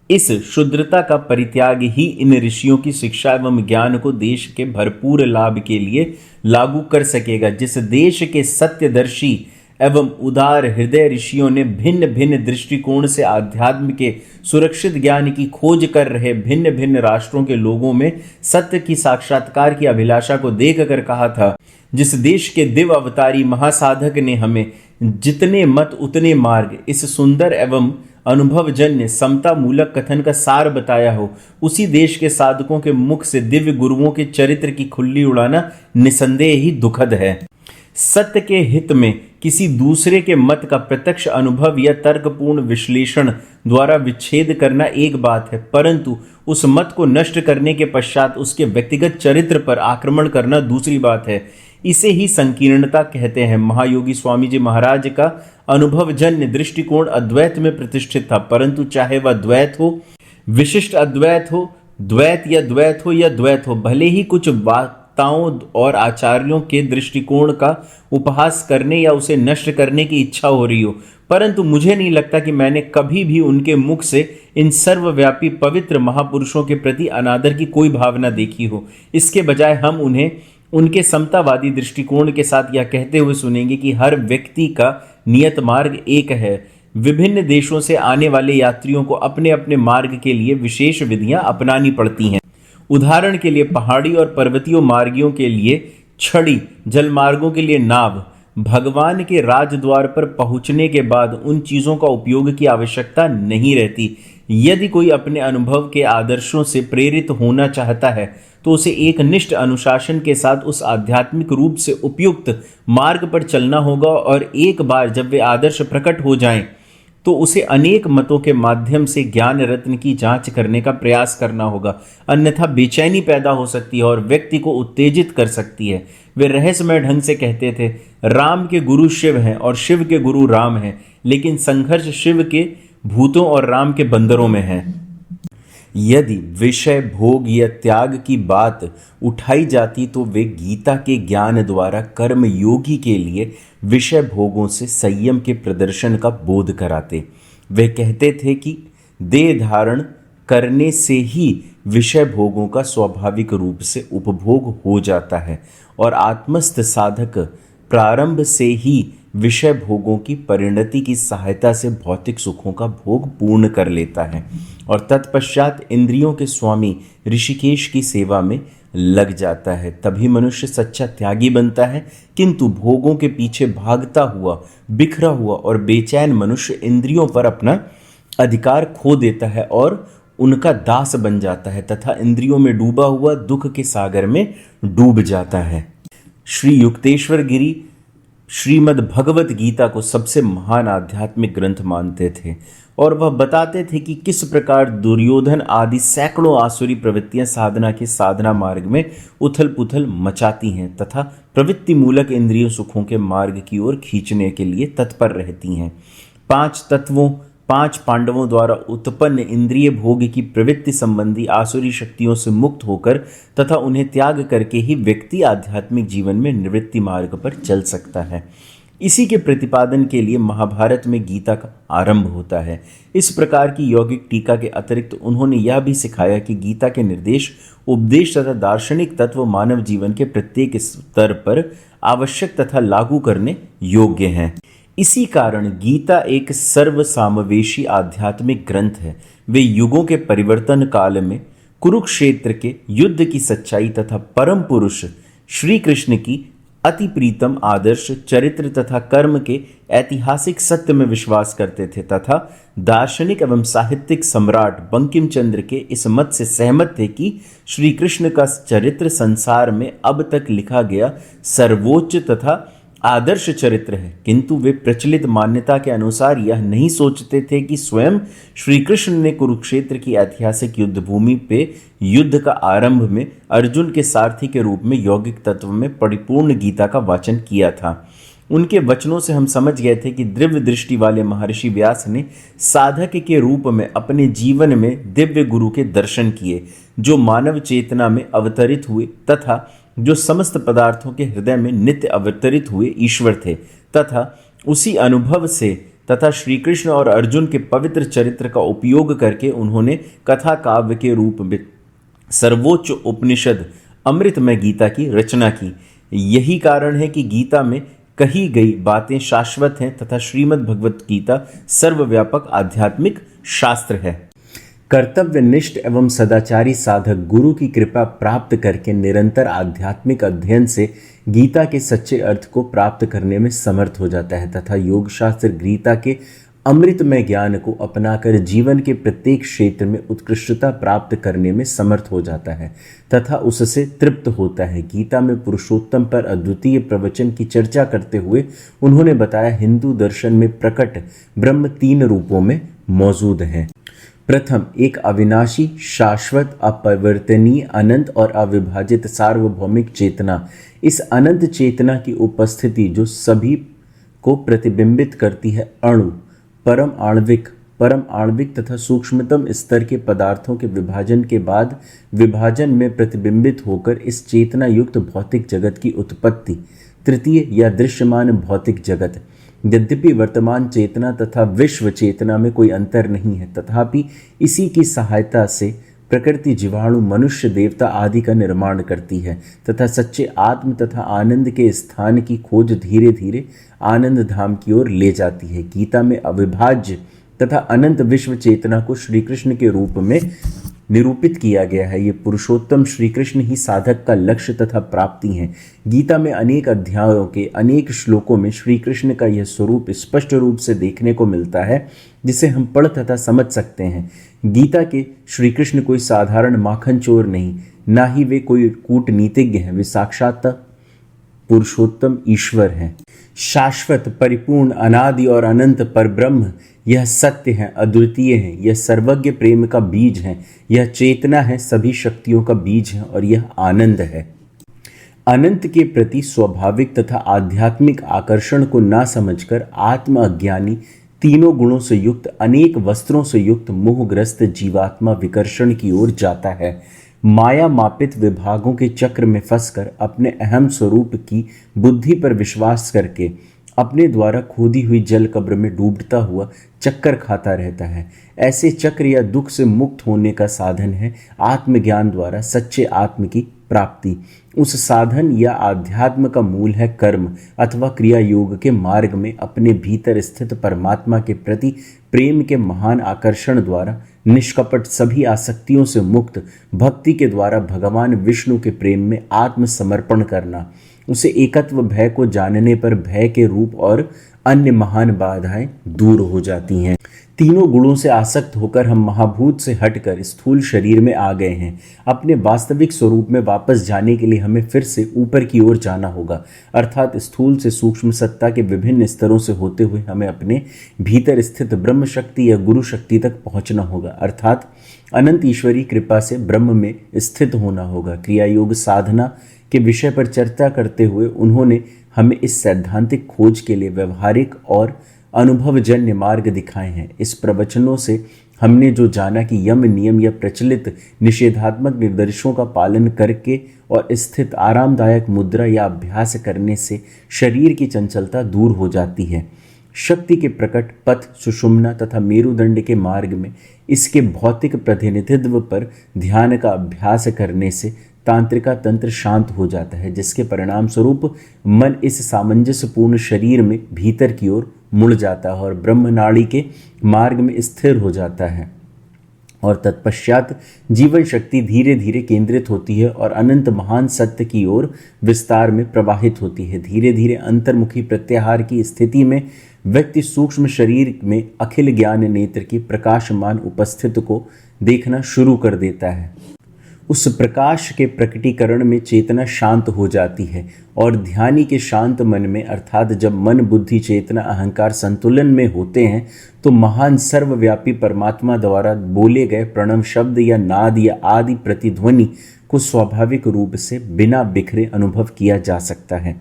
इस शुद्रता का परित्याग ही इन ऋषियों की शिक्षा एवं ज्ञान को देश के भरपूर लाभ के लिए लागू कर सकेगा। जिस देश के सत्यदर्शी एवं उदार हृदय ऋषियों ने भिन्न भिन्न दृष्टिकोण से आध्यात्म के सुरक्षित ज्ञान की खोज कर रहे भिन्न भिन्न राष्ट्रों के लोगों में सत्य की साक्षात्कार की अभिलाषा को देखकर कहा था, जिस देश के दिव्य अवतारी महासाधक ने हमें जितने मत उतने मार्ग इस सुंदर एवं अनुभवजन्य समता मूलक कथन का सार बताया हो, उसी देश के साधकों के मुख से दिव्य गुरुओं के चरित्र की खुल्ली उड़ाना निसंदेह ही दुखद है। सत्य के हित में किसी दूसरे के मत का प्रत्यक्ष अनुभव या तर्कपूर्ण विश्लेषण द्वारा विच्छेद करना एक बात है, परंतु उस मत को नष्ट करने के पश्चात उसके व्यक्तिगत चरित्र पर आक्रमण करना दूसरी बात है। इसे ही संकीर्णता कहते हैं। महायोगी स्वामी जी महाराज का अनुभवजन्य दृष्टिकोण अद्वैत में प्रतिष्ठित था, परंतु चाहे वह द्वैत हो, विशिष्ट अद्वैत हो, द्वैत या द्वैत हो, भले ही कुछ वक्ताओं और आचार्यों के दृष्टिकोण का उपहास करने या उसे नष्ट करने की इच्छा हो रही हो, परंतु मुझे नहीं लगता कि मैंने कभी भी उनके मुख से इन सर्वव्यापी पवित्र महापुरुषों के प्रति अनादर की कोई भावना देखी हो। इसके बजाय हम उन्हें उनके समतावादी दृष्टिकोण के साथ यह कहते हुए सुनेंगे कि हर व्यक्ति का नियत मार्ग एक है। विभिन्न देशों से आने वाले यात्रियों को अपने अपने मार्ग के लिए विशेष विधियां अपनानी पड़ती हैं। उदाहरण के लिए पहाड़ी और पर्वतीय मार्गियों के लिए छड़ी, जलमार्गों के लिए नाव। भगवान के राजद्वार पर पहुंचने के बाद उन चीजों का उपयोग की आवश्यकता नहीं रहती। यदि कोई अपने अनुभव के आदर्शों से प्रेरित होना चाहता है तो उसे एक निष्ठ अनुशासन के साथ उस आध्यात्मिक रूप से उपयुक्त मार्ग पर चलना होगा, और एक बार जब वे आदर्श प्रकट हो जाएं तो उसे अनेक मतों के माध्यम से ज्ञान रत्न की जांच करने का प्रयास करना होगा, अन्यथा बेचैनी पैदा हो सकती है और व्यक्ति को उत्तेजित कर सकती है। वे रहस्यमय ढंग से कहते थे, राम के गुरु शिव हैं और शिव के गुरु राम हैं, लेकिन संघर्ष शिव के भूतों और राम के बंदरों में है। यदि विषय भोग या त्याग की बात उठाई जाती तो वे गीता के ज्ञान द्वारा कर्म योगी के लिए विषय भोगों से संयम के प्रदर्शन का बोध कराते। वे कहते थे कि देह धारण करने से ही विषय भोगों का स्वाभाविक रूप से उपभोग हो जाता है और आत्मस्थ साधक प्रारंभ से ही विषय भोगों की परिणति की सहायता से भौतिक सुखों का भोग पूर्ण कर लेता है और तत्पश्चात इंद्रियों के स्वामी ऋषिकेश की सेवा में लग जाता है। तभी मनुष्य सच्चा त्यागी बनता है। किंतु भोगों के पीछे भागता हुआ, बिखरा हुआ और बेचैन मनुष्य इंद्रियों पर अपना अधिकार खो देता है और उनका दास बन जाता है तथा इंद्रियों में डूबा हुआ दुख के सागर में डूब जाता है। श्री युक्तेश्वर गिरी श्रीमद् भगवत गीता को सबसे महान आध्यात्मिक ग्रंथ मानते थे और वह बताते थे कि किस प्रकार दुर्योधन आदि सैकड़ों आसुरी प्रवृत्तियां साधना के साधना मार्ग में उथल पुथल मचाती हैं तथा प्रवृत्ति मूलक इंद्रिय सुखों के मार्ग की ओर खींचने के लिए तत्पर रहती हैं। पांच पांडवों द्वारा उत्पन्न इंद्रिय भोग की प्रवृत्ति संबंधी आसुरी शक्तियों से मुक्त होकर तथा उन्हें त्याग करके ही व्यक्ति आध्यात्मिक जीवन में निवृत्ति मार्ग पर चल सकता है। इसी के प्रतिपादन के लिए महाभारत में गीता का आरंभ होता है। इस प्रकार की यौगिक टीका के अतिरिक्त उन्होंने यह भी सिखाया कि गीता के निर्देश, उपदेश तथा दार्शनिक तत्व मानव जीवन के प्रत्येक स्तर पर आवश्यक तथा लागू करने योग्य हैं। इसी कारण गीता एक सर्वसामवेशी आध्यात्मिक ग्रंथ है। वे युगों के परिवर्तन काल में कुरुक्षेत्र के युद्ध की सच्चाई तथा परम पुरुष श्री कृष्ण की अति प्रीतम आदर्श चरित्र तथा कर्म के ऐतिहासिक सत्य में विश्वास करते थे तथा दार्शनिक एवं साहित्यिक सम्राट बंकिम चंद्र के इस मत से सहमत थे कि श्री कृष्ण का चरित्र संसार में अब तक लिखा गया सर्वोच्च तथा आदर्श चरित्र है। किंतु वे प्रचलित मान्यता के अनुसार यह नहीं सोचते थे कि स्वयं श्री कृष्ण ने कुरुक्षेत्र की ऐतिहासिक युद्ध भूमि पे युद्ध का आरंभ में अर्जुन के सारथी के रूप में यौगिक तत्व में परिपूर्ण गीता का वाचन किया था। उनके वचनों से हम समझ गए थे कि दिव्य दृष्टि वाले महर्षि व्यास ने साधक के रूप में अपने जीवन में दिव्य गुरु के दर्शन किए जो मानव चेतना में अवतरित हुए तथा जो समस्त पदार्थों के हृदय में नित्य अवतरित हुए ईश्वर थे तथा उसी अनुभव से तथा श्री कृष्ण और अर्जुन के पवित्र चरित्र का उपयोग करके उन्होंने कथा काव्य के रूप में सर्वोच्च उपनिषद अमृतमय गीता की रचना की। यही कारण है कि गीता में कही गई बातें शाश्वत हैं तथा श्रीमद् भगवत गीता सर्वव्यापक आध्यात्मिक शास्त्र है। कर्तव्यनिष्ठ एवं सदाचारी साधक गुरु की कृपा प्राप्त करके निरंतर आध्यात्मिक अध्ययन से गीता के सच्चे अर्थ को प्राप्त करने में समर्थ हो जाता है तथा योग शास्त्र गीता के अमृतमय ज्ञान को अपनाकर जीवन के प्रत्येक क्षेत्र में उत्कृष्टता प्राप्त करने में समर्थ हो जाता है तथा उससे तृप्त होता है। गीता में पुरुषोत्तम पर अद्वितीय प्रवचन की चर्चा करते हुए उन्होंने बताया, हिंदू दर्शन में प्रकट ब्रह्म 3 रूपों में मौजूद है। प्रथम, एक अविनाशी, शाश्वत, अपरिवर्तनीय, अनंत और अविभाजित सार्वभौमिक चेतना। इस अनंत चेतना की उपस्थिति जो सभी को प्रतिबिंबित करती है, अणु, परम आणविक तथा सूक्ष्मतम स्तर के पदार्थों के विभाजन के बाद विभाजन में प्रतिबिंबित होकर इस चेतना युक्त भौतिक जगत की उत्पत्ति। तृतीय, या दृश्यमान भौतिक जगत। यद्यपि वर्तमान चेतना तथा विश्व चेतना में कोई अंतर नहीं है, तथापि इसी की सहायता से प्रकृति जीवाणु, मनुष्य, देवता आदि का निर्माण करती है तथा सच्चे आत्म तथा आनंद के स्थान की खोज धीरे धीरे आनंद धाम की ओर ले जाती है। गीता में अविभाज्य तथा अनंत विश्व चेतना को श्री कृष्ण के रूप में निरूपित किया गया है। ये पुरुषोत्तम श्री कृष्ण ही साधक का लक्ष्य तथा प्राप्ति हैं। गीता में अनेक अध्यायों के अनेक श्लोकों में श्री कृष्ण का यह स्वरूप स्पष्ट रूप से देखने को मिलता है, जिसे हम पढ़ तथा समझ सकते हैं। गीता के श्री कृष्ण कोई साधारण माखन चोर नहीं, ना ही वे कोई कूटनीतिज्ञ हैं, वे साक्षात पुरुषोत्तम ईश्वर हैं। शाश्वत, परिपूर्ण, अनादि और अनंत परब्रह्म यह सत्य है, अद्वितीय है, यह सर्वज्ञ प्रेम का बीज है, यह चेतना है, सभी शक्तियों का बीज है और यह आनंद है। अनंत के प्रति स्वाभाविक तथा आध्यात्मिक आकर्षण को ना समझकर आत्म अज्ञानी, तीनों गुणों से युक्त, अनेक वस्त्रों से युक्त मोहग्रस्त जीवात्मा विकर्षण की ओर जाता है। माया मापित विभागों के चक्र में फंसकर अपने अहम स्वरूप की बुद्धि पर विश्वास करके अपने द्वारा खोदी हुई जल कब्र में डूबता हुआ चक्कर खाता रहता है। ऐसे चक्र या दुख से मुक्त होने का साधन है आत्मज्ञान द्वारा सच्चे आत्म की प्राप्ति। उस साधन या आध्यात्म का मूल है कर्म अथवा क्रिया योग के मार्ग में अपने भीतर स्थित परमात्मा के प्रति प्रेम के महान आकर्षण द्वारा निष्कपट सभी आसक्तियों से मुक्त भक्ति के द्वारा भगवान विष्णु के प्रेम में आत्मसमर्पण करना। उसे एकत्व भय को जानने पर भय के रूप और अन्य महान बाधाएं दूर हो जाती हैं। तीनों गुणों से आसक्त होकर हम महाभूत से हटकर स्थूल शरीर में आ गए हैं। अपने वास्तविक स्वरूप में वापस जाने के लिए हमें फिर से ऊपर की ओर जाना होगा, अर्थात स्थूल से सूक्ष्म सत्ता के विभिन्न स्तरों से होते हुए हमें अपने भीतर स्थित ब्रह्म शक्ति या गुरु शक्ति तक पहुंचना होगा, अर्थात अनंत ईश्वरी कृपा से ब्रह्म में स्थित होना होगा। क्रिया योग साधना के विषय पर चर्चा करते हुए उन्होंने हमें इस सैद्धांतिक खोज के लिए व्यवहारिक और अनुभवजन्य मार्ग दिखाए हैं। इस प्रवचनों से हमने जो जाना कि यम नियम या प्रचलित निषेधात्मक निर्देशों का पालन करके और स्थित आरामदायक मुद्रा या अभ्यास करने से शरीर की चंचलता दूर हो जाती है। शक्ति के प्रकट पथ, सुषुम्ना तथा मेरुदंड के मार्ग में इसके भौतिक प्रतिनिधित्व पर ध्यान का अभ्यास करने से तांत्रिका तंत्र शांत हो जाता है, जिसके परिणाम स्वरूप मन इस सामंजस्यपूर्ण शरीर में भीतर की ओर मुड़ जाता है और ब्रह्म नाड़ी के मार्ग में स्थिर हो जाता है और तत्पश्चात जीवन शक्ति धीरे धीरे केंद्रित होती है और अनंत महान सत्य की ओर विस्तार में प्रवाहित होती है। धीरे धीरे अंतर्मुखी प्रत्याहार की स्थिति में व्यक्ति सूक्ष्म शरीर में अखिल ज्ञान नेत्र की प्रकाशमान उपस्थिति को देखना शुरू कर देता है। उस प्रकाश के प्रकटीकरण में चेतना शांत हो जाती है और ध्यानी के शांत मन में, अर्थात जब मन बुद्धि चेतना अहंकार संतुलन में होते हैं, तो महान सर्वव्यापी परमात्मा द्वारा बोले गए प्रणव शब्द या नाद या आदि प्रतिध्वनि को स्वाभाविक रूप से बिना बिखरे अनुभव किया जा सकता है।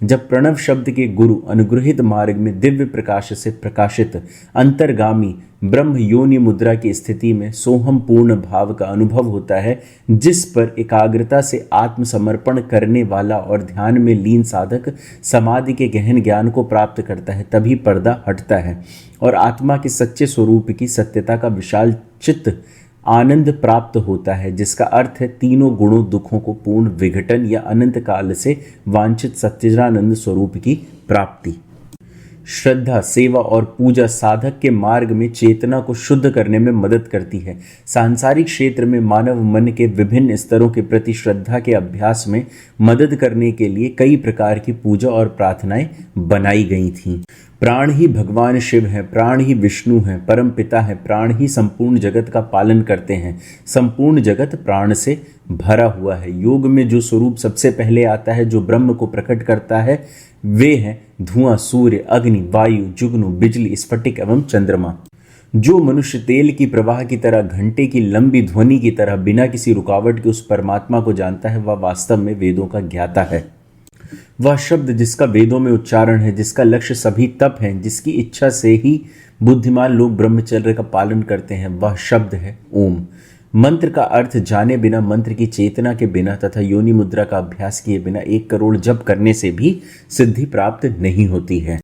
जब प्रणव शब्द के गुरु अनुग्रहित मार्ग में दिव्य प्रकाश से प्रकाशित अंतर्गामी ब्रह्म योनि मुद्रा की स्थिति में सोहम पूर्ण भाव का अनुभव होता है, जिस पर एकाग्रता से आत्मसमर्पण करने वाला और ध्यान में लीन साधक समाधि के गहन ज्ञान को प्राप्त करता है, तभी पर्दा हटता है और आत्मा के सच्चे स्वरूप की सत्यता का विशाल चित्त आनंद प्राप्त होता है, जिसका अर्थ है तीनों गुणों दुखों को पूर्ण विघटन या अनंत काल से वांछित सच्चिदानंद स्वरूप की प्राप्ति। श्रद्धा, सेवा और पूजा साधक के मार्ग में चेतना को शुद्ध करने में मदद करती है। सांसारिक क्षेत्र में मानव मन के विभिन्न स्तरों के प्रति श्रद्धा के अभ्यास में मदद करने के लिए कई प्रकार की पूजा और प्रार्थनाएं बनाई गई थीं। प्राण ही भगवान शिव है, प्राण ही विष्णु है, परम पिता है, प्राण ही संपूर्ण जगत का पालन करते हैं, संपूर्ण जगत प्राण से भरा हुआ है। योग में जो स्वरूप सबसे पहले आता है, जो ब्रह्म को प्रकट करता है, वे हैं धुआं, सूर्य, अग्नि, वायु, जुगनू, बिजली, स्फटिक एवं चंद्रमा। जो मनुष्य तेल की प्रवाह की तरह, घंटे की लंबी ध्वनि की तरह बिना किसी रुकावट के उस परमात्मा को जानता है, वह वास्तव में वेदों का ज्ञाता है। वह शब्द जिसका वेदों में उच्चारण है, जिसका लक्ष्य सभी तप है, जिसकी इच्छा से ही बुद्धिमान लोग ब्रह्मचर्य का पालन करते हैं, वह शब्द है ओम। मंत्र का अर्थ जाने बिना, मंत्र की चेतना के बिना तथा योनि मुद्रा का अभ्यास किए बिना 1 करोड़ जप करने से भी सिद्धि प्राप्त नहीं होती है।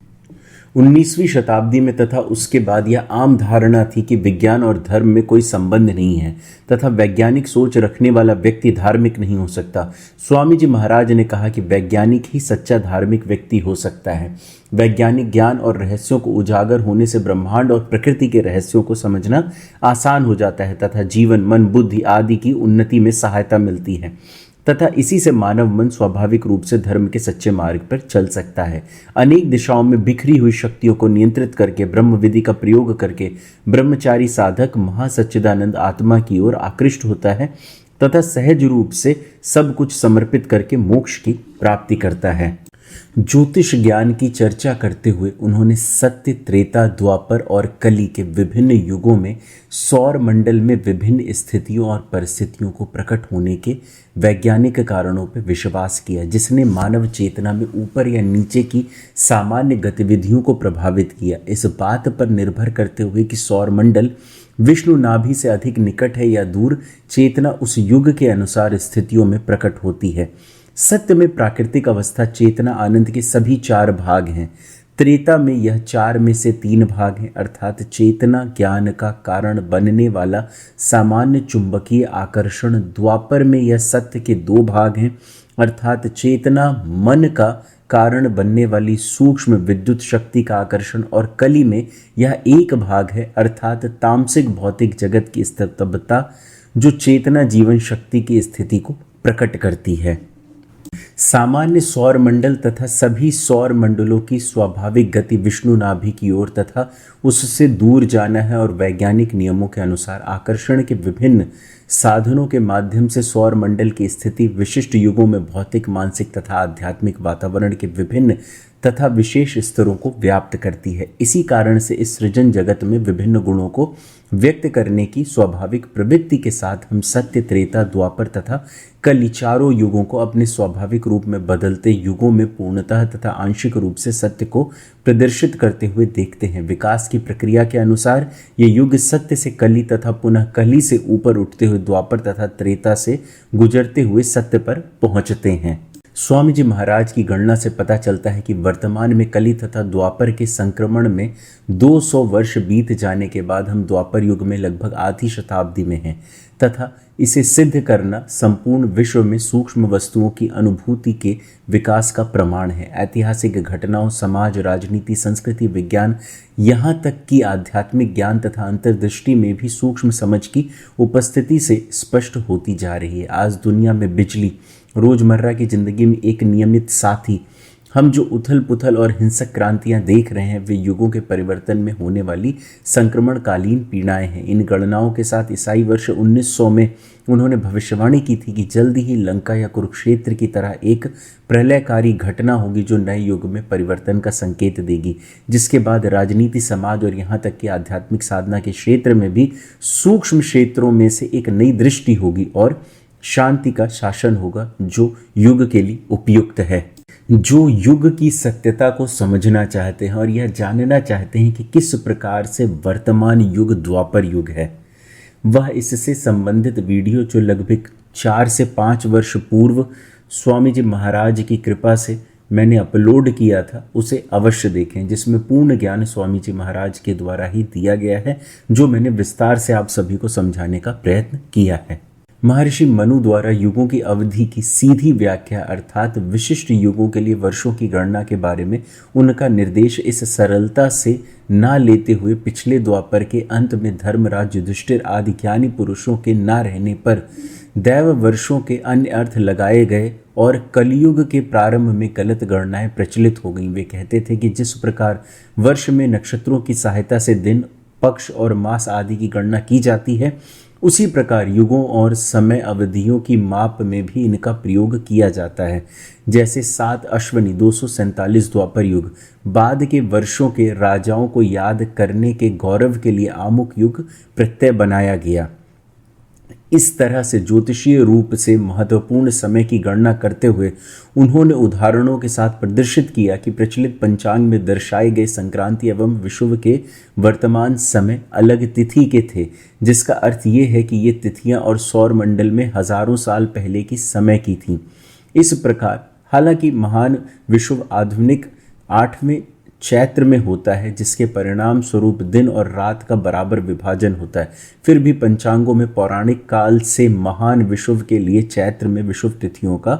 19वीं शताब्दी में तथा उसके बाद यह आम धारणा थी कि विज्ञान और धर्म में कोई संबंध नहीं है तथा वैज्ञानिक सोच रखने वाला व्यक्ति धार्मिक नहीं हो सकता। स्वामी जी महाराज ने कहा कि वैज्ञानिक ही सच्चा धार्मिक व्यक्ति हो सकता है। वैज्ञानिक ज्ञान और रहस्यों को उजागर होने से ब्रह्मांड और प्रकृति के रहस्यों को समझना आसान हो जाता है तथा जीवन, मन, बुद्धि आदि की उन्नति में सहायता मिलती है तथा इसी से मानव मन स्वाभाविक रूप से धर्म के सच्चे मार्ग पर चल सकता है। अनेक दिशाओं में बिखरी हुई शक्तियों को नियंत्रित करके, ब्रह्म विधि का प्रयोग करके ब्रह्मचारी साधक महासच्चिदानंद आत्मा की ओर आकृष्ट होता है तथा सहज रूप से सब कुछ समर्पित करके मोक्ष की प्राप्ति करता है। ज्योतिष ज्ञान की चर्चा करते हुए उन्होंने सत्य, त्रेता, द्वापर और कली के विभिन्न युगों में सौर मंडल में विभिन्न स्थितियों और परिस्थितियों को प्रकट होने के वैज्ञानिक कारणों पर विश्वास किया, जिसने मानव चेतना में ऊपर या नीचे की सामान्य गतिविधियों को प्रभावित किया। इस बात पर निर्भर करते हुए कि सौर मंडल विष्णु नाभि से अधिक निकट है या दूर, चेतना उस युग के अनुसार स्थितियों में प्रकट होती है। सत्य में प्राकृतिक अवस्था चेतना आनंद के सभी 4 भाग हैं। त्रेता में यह 4 में से 3 भाग हैं, अर्थात चेतना ज्ञान का कारण बनने वाला सामान्य चुंबकीय आकर्षण। द्वापर में यह सत्य के 2 भाग हैं, अर्थात चेतना मन का कारण बनने वाली सूक्ष्म विद्युत शक्ति का आकर्षण, और कली में यह 1 भाग है, अर्थात तामसिक भौतिक जगत की स्तब्धता, जो चेतना जीवन शक्ति की स्थिति को प्रकट करती है। सामान्य सौर मंडल तथा सभी सौर मंडलों की स्वाभाविक गति विष्णु नाभि की ओर तथा उससे दूर जाना है, और वैज्ञानिक नियमों के अनुसार आकर्षण के विभिन्न साधनों के माध्यम से सौर मंडल की स्थिति विशिष्ट युगों में भौतिक, मानसिक तथा आध्यात्मिक वातावरण के विभिन्न तथा विशेष स्तरों को व्याप्त करती है। इसी कारण से इस सृजन जगत में विभिन्न गुणों को व्यक्त करने की स्वाभाविक प्रवृत्ति के साथ हम सत्य, त्रेता, द्वापर तथा कली 4 युगों को अपने स्वाभाविक रूप में बदलते युगों में पूर्णतः तथा आंशिक रूप से सत्य को प्रदर्शित करते हुए देखते हैं। विकास की प्रक्रिया के अनुसार ये युग सत्य से कली तथा पुनः कली से ऊपर उठते हुए द्वापर तथा त्रेता से गुजरते हुए सत्य पर पहुंचते हैं। स्वामी जी महाराज की गणना से पता चलता है कि वर्तमान में कली तथा द्वापर के संक्रमण में 200 वर्ष बीत जाने के बाद हम द्वापर युग में लगभग आधी शताब्दी में हैं तथा इसे सिद्ध करना संपूर्ण विश्व में सूक्ष्म वस्तुओं की अनुभूति के विकास का प्रमाण है। ऐतिहासिक घटनाओं, समाज, राजनीति, संस्कृति, विज्ञान, यहाँ तक कि आध्यात्मिक ज्ञान तथा अंतर्दृष्टि में भी सूक्ष्म समझ की उपस्थिति से स्पष्ट होती जा रही है। आज दुनिया में बिजली रोजमर्रा की जिंदगी में एक नियमित साथी। हम जो उथल पुथल और हिंसक क्रांतियां देख रहे हैं, वे युगों के परिवर्तन में होने वाली संक्रमणकालीन पीड़ाएं हैं। इन गणनाओं के साथ ईसाई वर्ष 1900 में उन्होंने भविष्यवाणी की थी कि जल्दी ही लंका या कुरुक्षेत्र की तरह एक प्रलयकारी घटना होगी जो नए युग में परिवर्तन का संकेत देगी, जिसके बाद राजनीति, समाज और यहाँ तक कि आध्यात्मिक साधना के क्षेत्र में भी सूक्ष्म क्षेत्रों में से एक नई दृष्टि होगी और शांति का शासन होगा, जो युग के लिए उपयुक्त है। जो युग की सत्यता को समझना चाहते हैं और यह जानना चाहते हैं कि किस प्रकार से वर्तमान युग द्वापर युग है, वह इससे संबंधित वीडियो जो लगभग 4 से 5 वर्ष पूर्व स्वामी जी महाराज की कृपा से मैंने अपलोड किया था, उसे अवश्य देखें, जिसमें पूर्ण ज्ञान स्वामी जी महाराज के द्वारा ही दिया गया है, जो मैंने विस्तार से आप सभी को समझाने का प्रयत्न किया है। महर्षि मनु द्वारा युगों की अवधि की सीधी व्याख्या अर्थात विशिष्ट युगों के लिए वर्षों की गणना के बारे में उनका निर्देश इस सरलता से ना लेते हुए पिछले द्वापर के अंत में धर्मराज, युधिष्ठिर आदि ज्ञानी पुरुषों के ना रहने पर दैव वर्षों के अन्य अर्थ लगाए गए और कलयुग के प्रारंभ में गलत गणनाएं प्रचलित हो गईं। वे कहते थे कि जिस प्रकार वर्ष में नक्षत्रों की सहायता से दिन, पक्ष और मास आदि की गणना की जाती है, उसी प्रकार युगों और समय अवधियों की माप में भी इनका प्रयोग किया जाता है। जैसे 7 अश्वनी 247 द्वापर युग, बाद के वर्षों के राजाओं को याद करने के गौरव के लिए आमुक युग प्रत्यय बनाया गया। इस तरह से ज्योतिषीय रूप से महत्वपूर्ण समय की गणना करते हुए उन्होंने उदाहरणों के साथ प्रदर्शित किया कि प्रचलित पंचांग में दर्शाए गए संक्रांति एवं विषुव के वर्तमान समय अलग तिथि के थे, जिसका अर्थ ये है कि ये तिथियां और सौर मंडल में हजारों साल पहले की समय की थीं। इस प्रकार हालांकि महान विषुव आधुनिक 8वें चैत्र में होता है, जिसके परिणाम स्वरूप दिन और रात का बराबर विभाजन होता है, फिर भी पंचांगों में पौराणिक काल से महान विषुव के लिए चैत्र में विषुव तिथियों का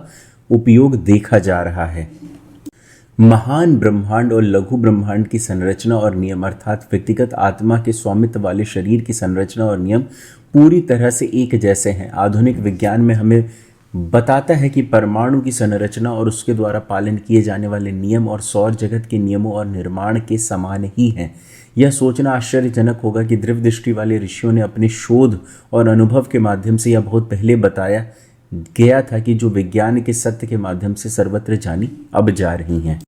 उपयोग देखा जा रहा है। महान ब्रह्मांड और लघु ब्रह्मांड की संरचना और नियम अर्थात व्यक्तिगत आत्मा के स्वामित्व वाले शरीर की संरचना और नियम पूरी तरह से एक जैसे हैं। आधुनिक विज्ञान में हमें बताता है कि परमाणु की संरचना और उसके द्वारा पालन किए जाने वाले नियम और सौर जगत के नियमों और निर्माण के समान ही हैं। यह सोचना आश्चर्यजनक होगा कि दृढ़ दृष्टि वाले ऋषियों ने अपने शोध और अनुभव के माध्यम से यह बहुत पहले बताया गया था कि जो विज्ञान के सत्य के माध्यम से सर्वत्र जानी अब जा रही हैं।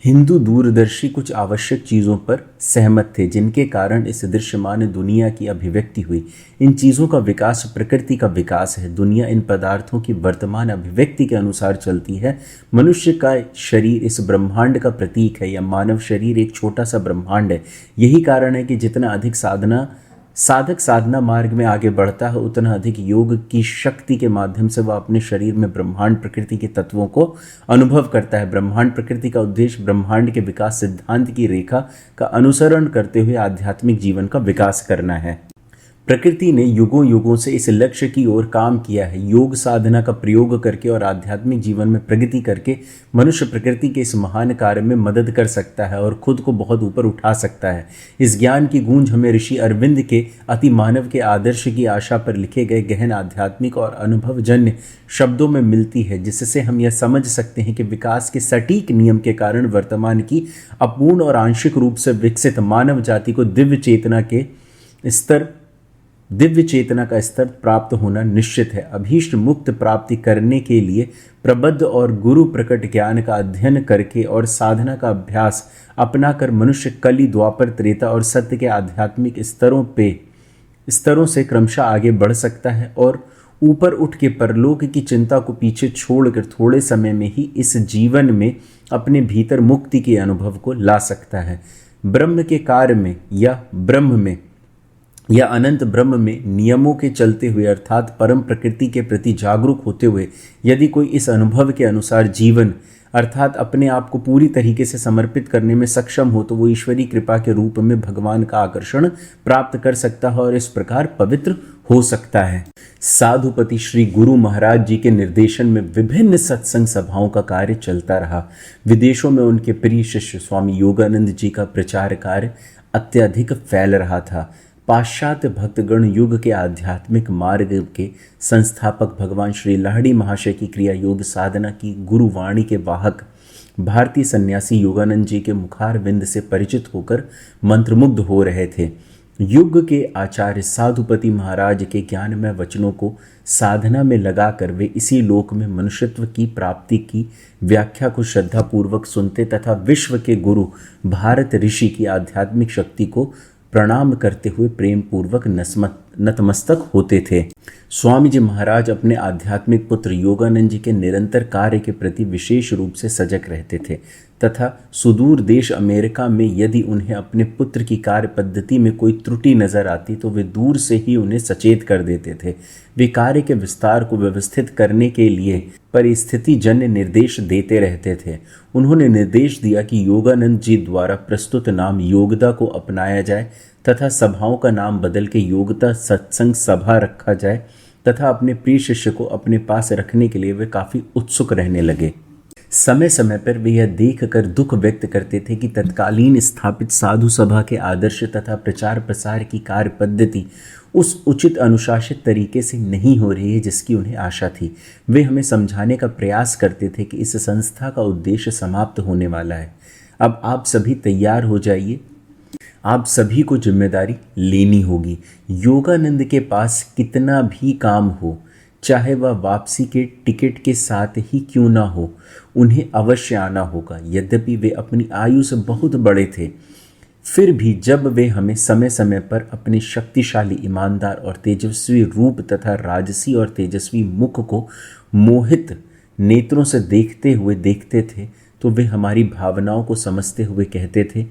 हिंदू दूरदर्शी कुछ आवश्यक चीज़ों पर सहमत थे, जिनके कारण इस दृश्यमान दुनिया की अभिव्यक्ति हुई। इन चीज़ों का विकास प्रकृति का विकास है। दुनिया इन पदार्थों की वर्तमान अभिव्यक्ति के अनुसार चलती है। मनुष्य का शरीर इस ब्रह्मांड का प्रतीक है, या मानव शरीर एक छोटा सा ब्रह्मांड है। यही कारण है कि जितना अधिक साधक साधना मार्ग में आगे बढ़ता है, उतना अधिक योग की शक्ति के माध्यम से वह अपने शरीर में ब्रह्मांड प्रकृति के तत्वों को अनुभव करता है। ब्रह्मांड प्रकृति का उद्देश्य ब्रह्मांड के विकास सिद्धांत की रेखा का अनुसरण करते हुए आध्यात्मिक जीवन का विकास करना है। प्रकृति ने युगों युगों से इस लक्ष्य की ओर काम किया है। योग साधना का प्रयोग करके और आध्यात्मिक जीवन में प्रगति करके मनुष्य प्रकृति के इस महान कार्य में मदद कर सकता है और खुद को बहुत ऊपर उठा सकता है। इस ज्ञान की गूंज हमें ऋषि अरविंद के अति मानव के आदर्श की आशा पर लिखे गए गहन आध्यात्मिक और अनुभवजन्य शब्दों में मिलती है, जिससे हम यह समझ सकते हैं कि विकास के सटीक नियम के कारण वर्तमान की अपूर्ण और आंशिक रूप से विकसित मानव जाति को दिव्य चेतना का स्तर प्राप्त होना निश्चित है। अभीष्ट मुक्त प्राप्ति करने के लिए प्रबद्ध और गुरु प्रकट ज्ञान का अध्ययन करके और साधना का अभ्यास अपनाकर मनुष्य कली, द्वापर, त्रेता और सत्य के आध्यात्मिक स्तरों से क्रमशः आगे बढ़ सकता है और ऊपर उठ के परलोक की चिंता को पीछे छोड़कर थोड़े समय में ही इस जीवन में अपने भीतर मुक्ति के अनुभव को ला सकता है। ब्रह्म के कार्य में या अनंत ब्रह्म में नियमों के चलते हुए अर्थात परम प्रकृति के प्रति जागरूक होते हुए यदि कोई इस अनुभव के अनुसार जीवन अर्थात अपने आप को पूरी तरीके से समर्पित करने में सक्षम हो, तो वो ईश्वरी कृपा के रूप में भगवान का आकर्षण प्राप्त कर सकता है और इस प्रकार पवित्र हो सकता है। साधुपति श्री गुरु महाराज जी के निर्देशन में विभिन्न सत्संग सभाओं का कार्य चलता रहा। विदेशों में उनके प्रिय शिष्य स्वामी योगानंद जी का प्रचार कार्य अत्यधिक फैल रहा था। पाश्चात्य भक्तगण युग के आध्यात्मिक मार्ग के संस्थापक भगवान श्री लाहिड़ी महाशय की क्रिया योग साधना की गुरुवाणी के वाहक भारतीय सन्यासी योगानंद जी के मुखारविंद से परिचित होकर मंत्रमुग्ध हो रहे थे। युग के आचार्य साधुपति महाराज के ज्ञानमय वचनों को साधना में लगाकर वे इसी लोक में मनुष्यत्व की प्राप्ति की व्याख्या को श्रद्धापूर्वक सुनते तथा विश्व के गुरु भारत ऋषि की आध्यात्मिक शक्ति को प्रणाम करते हुए प्रेम पूर्वक नतमस्तक होते थे। स्वामी जी महाराज अपने आध्यात्मिक पुत्र योगानंद जी के निरंतर कार्य के प्रति विशेष रूप से सजग रहते थे तथा सुदूर देश अमेरिका में यदि उन्हें अपने पुत्र की कार्य पद्धति में कोई त्रुटि नजर आती तो वे दूर से ही उन्हें सचेत कर देते थे। वे कार्य के विस्तार को व्यवस्थित करने के लिए परिस्थिति जन्य निर्देश देते रहते थे। उन्होंने निर्देश दिया कि योगानंद जी द्वारा प्रस्तुत नाम योगदा को अपनाया जाए तथा सभाओं का नाम बदल के योगदा सत्संग सभा रखा जाए तथा अपने प्रिय शिष्य को अपने पास रखने के लिए वे काफी उत्सुक रहने लगे। समय समय पर वे यह देख कर दुख व्यक्त करते थे कि तत्कालीन स्थापित साधु सभा के आदर्श तथा प्रचार प्रसार की कार्य पद्धति उस उचित अनुशासित तरीके से नहीं हो रही है जिसकी उन्हें आशा थी। वे हमें समझाने का प्रयास करते थे कि इस संस्था का उद्देश्य समाप्त होने वाला है। अब आप सभी तैयार हो जाइए, आप सभी को जिम्मेदारी लेनी होगी। योगानंद के पास कितना भी काम हो, चाहे वह वापसी के टिकट के साथ ही क्यों ना हो, उन्हें अवश्य आना होगा। यद्यपि वे अपनी आयु से बहुत बड़े थे, फिर भी जब वे हमें समय समय पर अपने शक्तिशाली, ईमानदार और तेजस्वी रूप तथा राजसी और तेजस्वी मुख को मोहित नेत्रों से देखते हुए देखते थे, तो वे हमारी भावनाओं को समझते हुए कहते थे,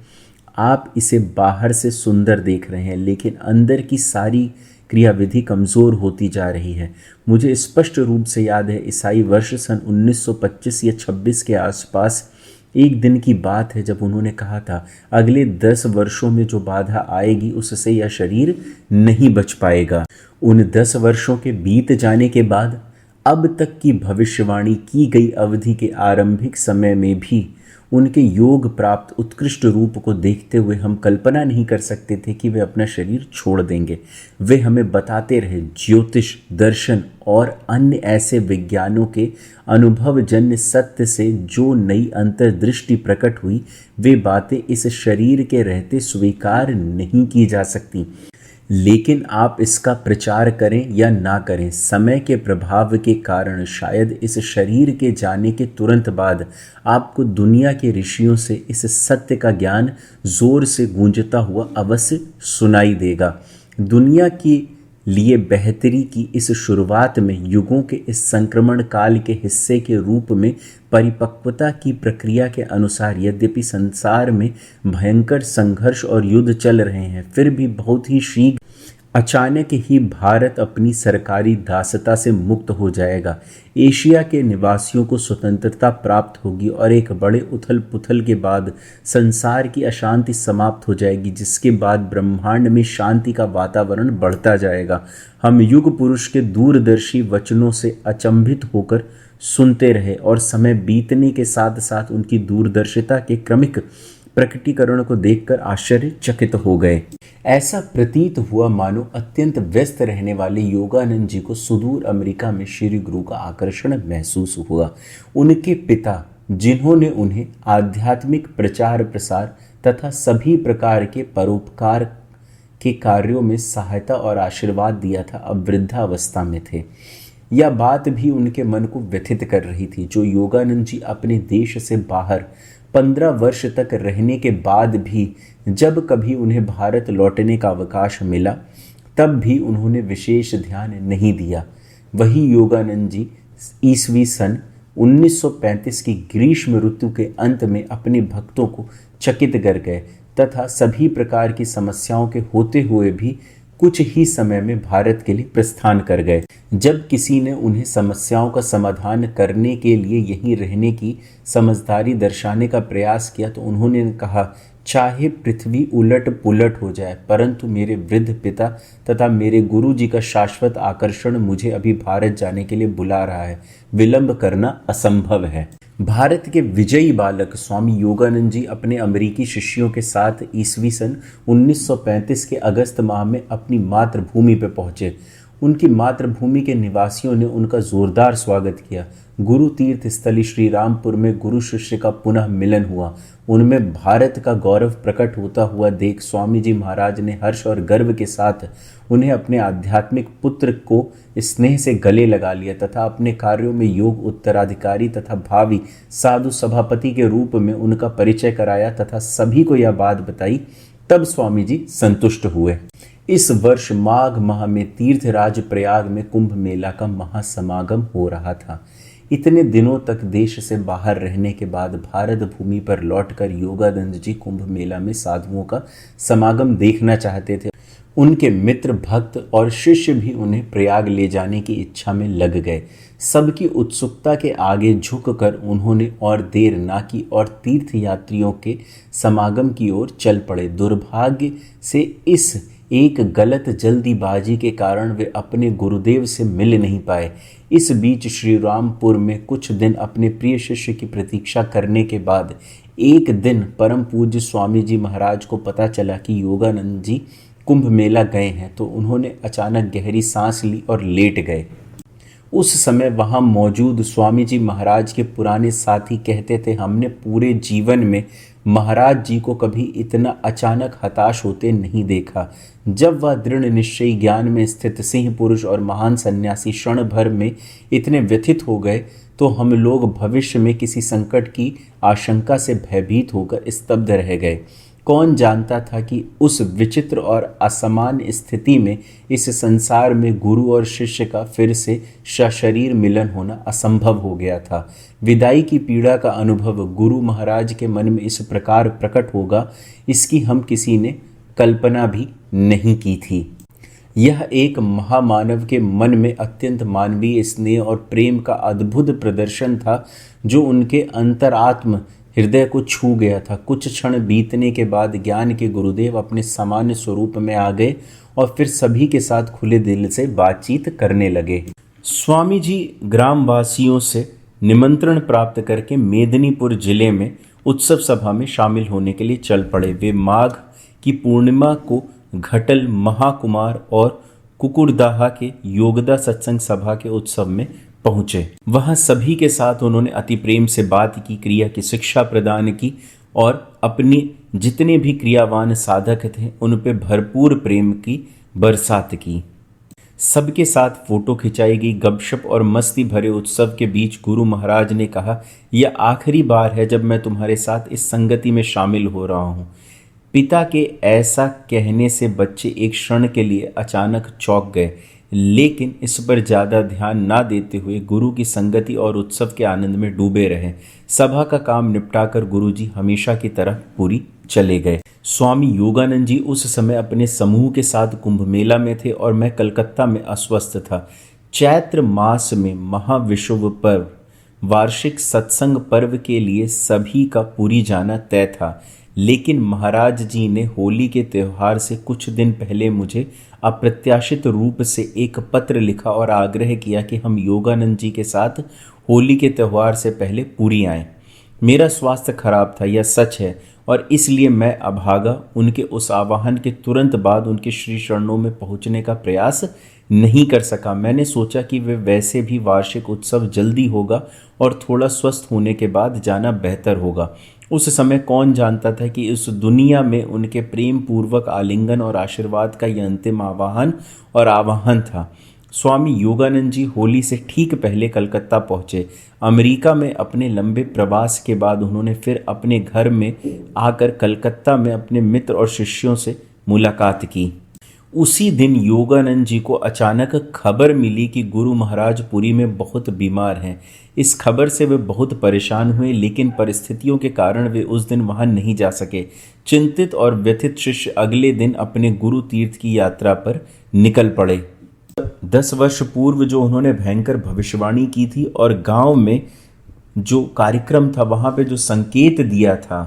आप इसे बाहर से सुंदर देख रहे हैं, लेकिन अंदर की सारी क्रियाविधि कमज़ोर होती जा रही है। मुझे स्पष्ट रूप से याद है, ईसाई वर्ष सन 1925 या 26 के आसपास एक दिन की बात है, जब उन्होंने कहा था, अगले 10 वर्षों में जो बाधा आएगी उससे यह शरीर नहीं बच पाएगा। उन 10 वर्षों के बीत जाने के बाद अब तक की भविष्यवाणी की गई अवधि के आरंभिक समय में भी उनके योग प्राप्त उत्कृष्ट रूप को देखते हुए हम कल्पना नहीं कर सकते थे कि वे अपना शरीर छोड़ देंगे। वे हमें बताते रहे, ज्योतिष, दर्शन और अन्य ऐसे विज्ञानों के अनुभवजन्य सत्य से जो नई अंतर्दृष्टि प्रकट हुई, वे बातें इस शरीर के रहते स्वीकार नहीं की जा सकती। लेकिन आप इसका प्रचार करें या ना करें, समय के प्रभाव के कारण शायद इस शरीर के जाने के तुरंत बाद आपको दुनिया के ऋषियों से इस सत्य का ज्ञान जोर से गूंजता हुआ अवश्य सुनाई देगा। दुनिया के लिए बेहतरी की इस शुरुआत में युगों के इस संक्रमण काल के हिस्से के रूप में परिपक्वता की प्रक्रिया के अनुसार यद्यपि संसार में भयंकर संघर्ष और युद्ध चल रहे हैं, फिर भी बहुत ही शीघ्र अचानक ही भारत अपनी सरकारी दासता से मुक्त हो जाएगा। एशिया के निवासियों को स्वतंत्रता प्राप्त होगी और एक बड़े उथल पुथल के बाद संसार की अशांति समाप्त हो जाएगी, जिसके बाद ब्रह्मांड में शांति का वातावरण बढ़ता जाएगा। हम युग पुरुष के दूरदर्शी वचनों से अचंभित होकर सुनते रहे और समय बीतने के साथ साथ उनकी दूरदर्शिता के क्रमिक प्रकटीकरण को देखकर आश्चर्यचकित हो गए। ऐसा प्रतीत हुआ मानो अत्यंत व्यस्त रहने वाले योगानंद जी को सुदूर अमेरिका में श्री गुरु का आकर्षण महसूस हुआ। उनके पिता, जिन्होंने उन्हें आध्यात्मिक प्रचार प्रसार तथा सभी प्रकार के परोपकार के कार्यों में सहायता और आशीर्वाद दिया था, अब वृद्धावस्था में थे। यह बात भी उनके मन को व्यथित कर रही थी। जो योगानंद जी अपने देश से बाहर 15 वर्ष तक रहने के बाद भी जब कभी उन्हें भारत लौटने का अवकाश मिला, तब भी उन्होंने विशेष ध्यान नहीं दिया। वही योगानंद जी ईस्वी सन 1935 की ग्रीष्म ऋतु के अंत में अपने भक्तों को चकित कर गए तथा सभी प्रकार की समस्याओं के होते हुए भी कुछ ही समय में भारत के लिए प्रस्थान कर गए। जब किसी ने उन्हें समस्याओं का समाधान करने के लिए यहीं रहने की समझदारी दर्शाने का प्रयास किया, तो उन्होंने कहा, चाहे पृथ्वी उलट पुलट हो जाए, परंतु मेरे वृद्ध पिता तथा मेरे गुरु जी का शाश्वत आकर्षण मुझे अभी भारत जाने के लिए बुला रहा है। विलंब करना असंभव है। भारत के विजयी बालक स्वामी योगानंद जी अपने अमेरिकी शिष्यों के साथ ईस्वी सन 1935 के अगस्त माह में अपनी मातृभूमि पर पहुंचे। उनकी मातृभूमि के निवासियों ने उनका जोरदार स्वागत किया। गुरु तीर्थ स्थली श्री रामपुर में गुरु शिष्य का पुनः मिलन हुआ। उनमें भारत का गौरव प्रकट होता हुआ देख स्वामी जी महाराज ने हर्ष और गर्व के साथ उन्हें अपने आध्यात्मिक पुत्र को स्नेह से गले लगा लिया तथा अपने कार्यों में योग उत्तराधिकारी तथा भावी साधु सभापति के रूप में उनका परिचय कराया तथा सभी को यह बात बताई। तब स्वामी जी संतुष्ट हुए। इस वर्ष माघ माह में तीर्थराज प्रयाग में कुंभ मेला का महासमागम हो रहा था। इतने दिनों तक देश से बाहर रहने के बाद भारत भूमि पर लौटकर योगानंद जी कुंभ मेला में साधुओं का समागम देखना चाहते थे। उनके मित्र, भक्त और शिष्य भी उन्हें प्रयाग ले जाने की इच्छा में लग गए। सबकी उत्सुकता के आगे झुककर उन्होंने और देर ना की और तीर्थ यात्रियों के समागम की ओर चल पड़े। दुर्भाग्य से इस एक गलत जल्दीबाजी के कारण वे अपने गुरुदेव से मिल नहीं पाए। इस बीच श्री रामपुर में कुछ दिन अपने प्रिय शिष्य की प्रतीक्षा करने के बाद एक दिन परम पूज्य स्वामी जी महाराज को पता चला कि योगानंद जी कुंभ मेला गए हैं, तो उन्होंने अचानक गहरी सांस ली और लेट गए। उस समय वहां मौजूद स्वामी जी महाराज के पुराने साथी कहते थे, हमने पूरे जीवन में महाराज जी को कभी इतना अचानक हताश होते नहीं देखा। जब वह दृढ़ निश्चयी ज्ञान में स्थित सिंह पुरुष और महान सन्यासी क्षण भर में इतने व्यथित हो गए तो हम लोग भविष्य में किसी संकट की आशंका से भयभीत होकर स्तब्ध रह गए। कौन जानता था कि उस विचित्र और असामान्य स्थिति में इस संसार में गुरु और शिष्य का फिर से सशरीर मिलन होना असंभव हो गया था। विदाई की पीड़ा का अनुभव गुरु महाराज के मन में इस प्रकार प्रकट होगा, इसकी हम किसी ने कल्पना भी नहीं की थी। यह एक महामानव के मन में अत्यंत मानवीय स्नेह और प्रेम का अद्भुत प्रदर्शन था, जो उनके अंतरात्म हृदय को छू गया था। कुछ क्षण बीतने के बाद ज्ञान के गुरुदेव अपने सामान्य स्वरूप में आ गए और फिर सभी के साथ खुले दिल से बातचीत करने लगे। स्वामी जी ग्रामवासियों से निमंत्रण प्राप्त करके मेदिनीपुर जिले में उत्सव सभा में शामिल होने के लिए चल पड़े। वे माघ की पूर्णिमा को घटल महाकुमार और कुकुरदाहा के योगदा सत्संग सभा के उत्सव में पहुंचे। वहां सभी के साथ उन्होंने अति प्रेम से बात की, क्रिया की शिक्षा प्रदान की और अपने जितने भी क्रियावान साधक थे उन पे भरपूर प्रेम की बरसात की। सबके साथ फोटो खिंचाई गई। गपशप और मस्ती भरे उत्सव के बीच गुरु महाराज ने कहा, यह आखिरी बार है जब मैं तुम्हारे साथ इस संगति में शामिल हो रहा हूँ। पिता के ऐसा कहने से बच्चे एक क्षण के लिए अचानक चौंक गए, लेकिन इस पर ज़्यादा ध्यान ना देते हुए गुरु की संगति और उत्सव के आनंद में डूबे रहे। सभा का काम निपटाकर गुरुजी हमेशा की तरह पूरी चले गए। स्वामी योगानंद जी उस समय अपने समूह के साथ कुंभ मेला में थे और मैं कलकत्ता में अस्वस्थ था। चैत्र मास में महाविषुव पर्व वार्षिक सत्संग पर्व के लिए सभी का पूरी जाना तय था, लेकिन महाराज जी ने होली के त्यौहार से कुछ दिन पहले मुझे अप्रत्याशित रूप से एक पत्र लिखा और आग्रह किया कि हम योगानंद जी के साथ होली के त्यौहार से पहले पूरी आएं। मेरा स्वास्थ्य खराब था, यह सच है, और इसलिए मैं अभागा उनके उस आह्वान के तुरंत बाद उनके श्री चरणों में पहुंचने का प्रयास नहीं कर सका। मैंने सोचा कि वे वैसे भी वार्षिक उत्सव जल्दी होगा और थोड़ा स्वस्थ होने के बाद जाना बेहतर होगा। उस समय कौन जानता था कि इस दुनिया में उनके प्रेम पूर्वक आलिंगन और आशीर्वाद का यह अंतिम आवाहन था। स्वामी योगानंद जी होली से ठीक पहले कलकत्ता पहुंचे। अमेरिका में अपने लंबे प्रवास के बाद उन्होंने फिर अपने घर में आकर कलकत्ता में अपने मित्र और शिष्यों से मुलाकात की। उसी दिन योगानंद जी को अचानक खबर मिली कि गुरु महाराज पुरी में बहुत बीमार हैं। इस खबर से वे बहुत परेशान हुए, लेकिन परिस्थितियों के कारण वे उस दिन वहां नहीं जा सके। चिंतित और व्यथित शिष्य अगले दिन अपने गुरु तीर्थ की यात्रा पर निकल पड़े। 10 वर्ष पूर्व जो उन्होंने भयंकर भविष्यवाणी की थी और गांव में जो कार्यक्रम था वहां पे जो संकेत दिया था,